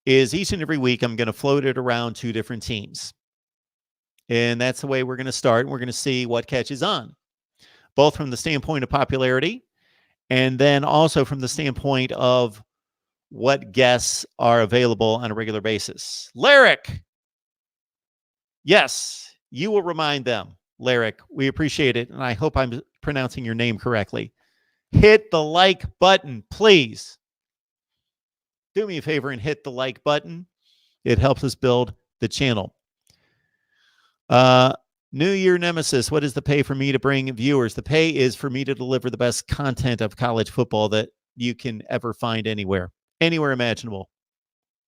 is each and every week, I'm going to float it around 2 different teams. And that's the way we're going to start. We're going to see what catches on, both from the standpoint of popularity and then also from the standpoint of what guests are available on a regular basis. Lyric. Yes, you will remind them. Lyric, we appreciate it. And I hope I'm pronouncing your name correctly. Hit the like button, please. Do me a favor and hit the like button. It helps us build the channel. New Year Nemesis. What is the pay for me to bring viewers? The pay is for me to deliver the best content of college football that you can ever find anywhere imaginable.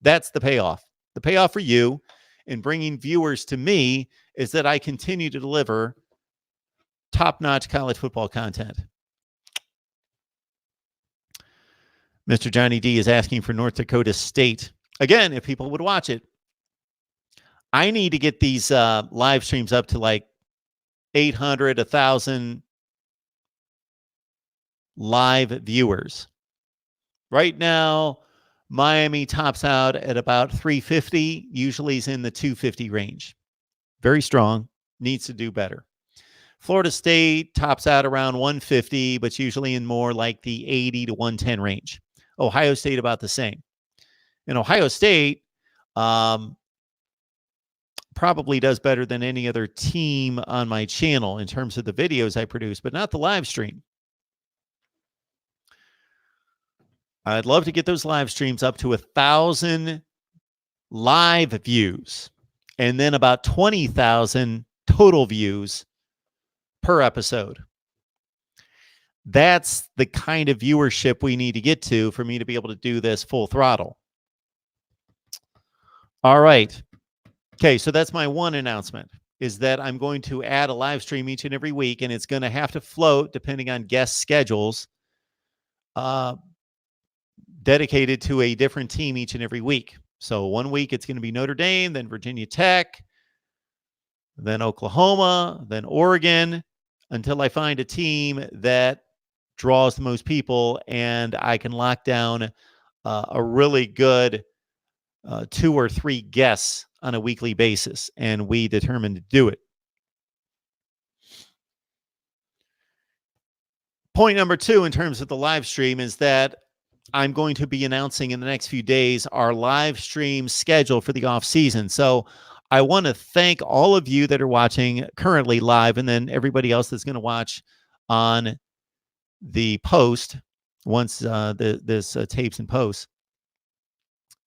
That's the payoff. The payoff for you in bringing viewers to me is that I continue to deliver top-notch college football content. Mr. Johnny D is asking for North Dakota State. Again, if people would watch it, I need to get these live streams up to like 800, 1,000 live viewers. Right now, Miami tops out at about 350, usually is in the 250 range. Very strong, needs to do better. Florida State tops out around 150, but usually in more like the 80 to 110 range. Ohio State about the same. And Ohio State probably does better than any other team on my channel in terms of the videos I produce, but not the live stream. I'd love to get those live streams up to 1,000 live views and then about 20,000 total views per episode. That's the kind of viewership we need to get to for me to be able to do this full throttle. All right. Okay, so that's my one announcement, is that I'm going to add a live stream each and every week, and it's going to have to float depending on guest schedules, dedicated to a different team each and every week. So one week it's going to be Notre Dame, then Virginia Tech, then Oklahoma, then Oregon, until I find a team that draws the most people and I can lock down a really good 2 or 3 guests on a weekly basis, and we determined to do it. Point number 2 in terms of the live stream is that I'm going to be announcing in the next few days our live stream schedule for the off season. So I want to thank all of you that are watching currently live, and then everybody else that's going to watch on the post once this tapes and posts,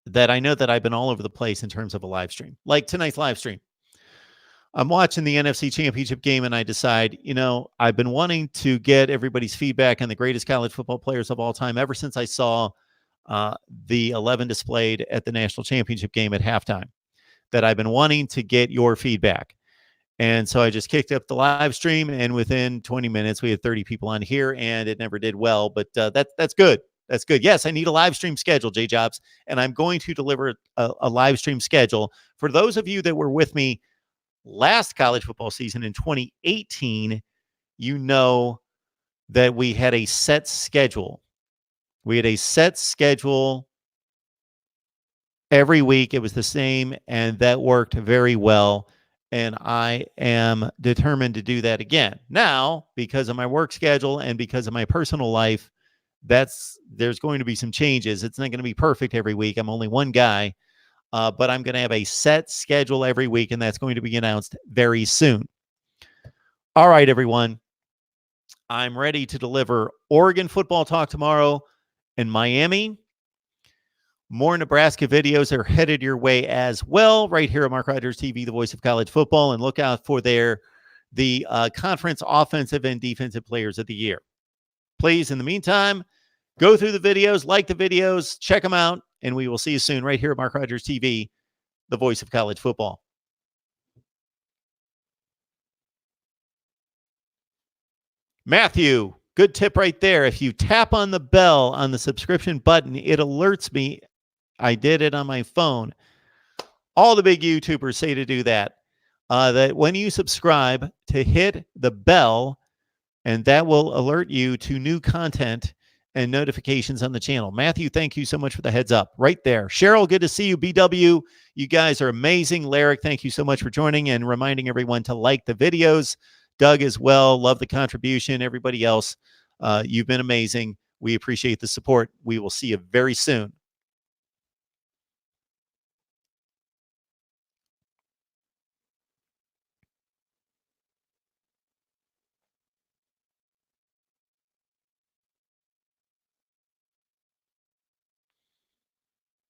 that I know that I've been all over the place in terms of a live stream. Like tonight's live stream. I'm watching the NFC Championship game and I decide, I've been wanting to get everybody's feedback on the greatest college football players of all time ever since I saw the 11 displayed at the national championship game at halftime, that I've been wanting to get your feedback. And so I just kicked up the live stream, and within 20 minutes, we had 30 people on here, and it never did well, but that's good. That's good. Yes, I need a live stream schedule, J-Jobs, and I'm going to deliver a live stream schedule. For those of you that were with me last college football season in 2018, you know that we had a set schedule. We had a set schedule every week. It was the same, and that worked very well. And I am determined to do that again. Now, because of my work schedule and because of my personal life, there's going to be some changes. It's not going to be perfect every week. I'm only one guy, but I'm going to have a set schedule every week, and that's going to be announced very soon. All right, everyone. I'm ready to deliver Oregon football talk tomorrow in Miami. More Nebraska videos are headed your way as well, right here at Mark Rogers TV, the voice of college football, and look out for the conference offensive and defensive players of the year. Please, in the meantime, go through the videos, like the videos, check them out, and we will see you soon right here at Mark Rogers TV, the voice of college football. Matthew, good tip right there. If you tap on the bell on the subscription button, it alerts me. I did it on my phone. All the big YouTubers say to do that. That when you subscribe, to hit the bell, and that will alert you to new content and notifications on the channel. Matthew, thank you so much for the heads up right there. Cheryl, good to see you. BW, you guys are amazing. Larrick, thank you so much for joining and reminding everyone to like the videos. Doug as well, love the contribution. Everybody else, you've been amazing. We appreciate the support. We will see you very soon.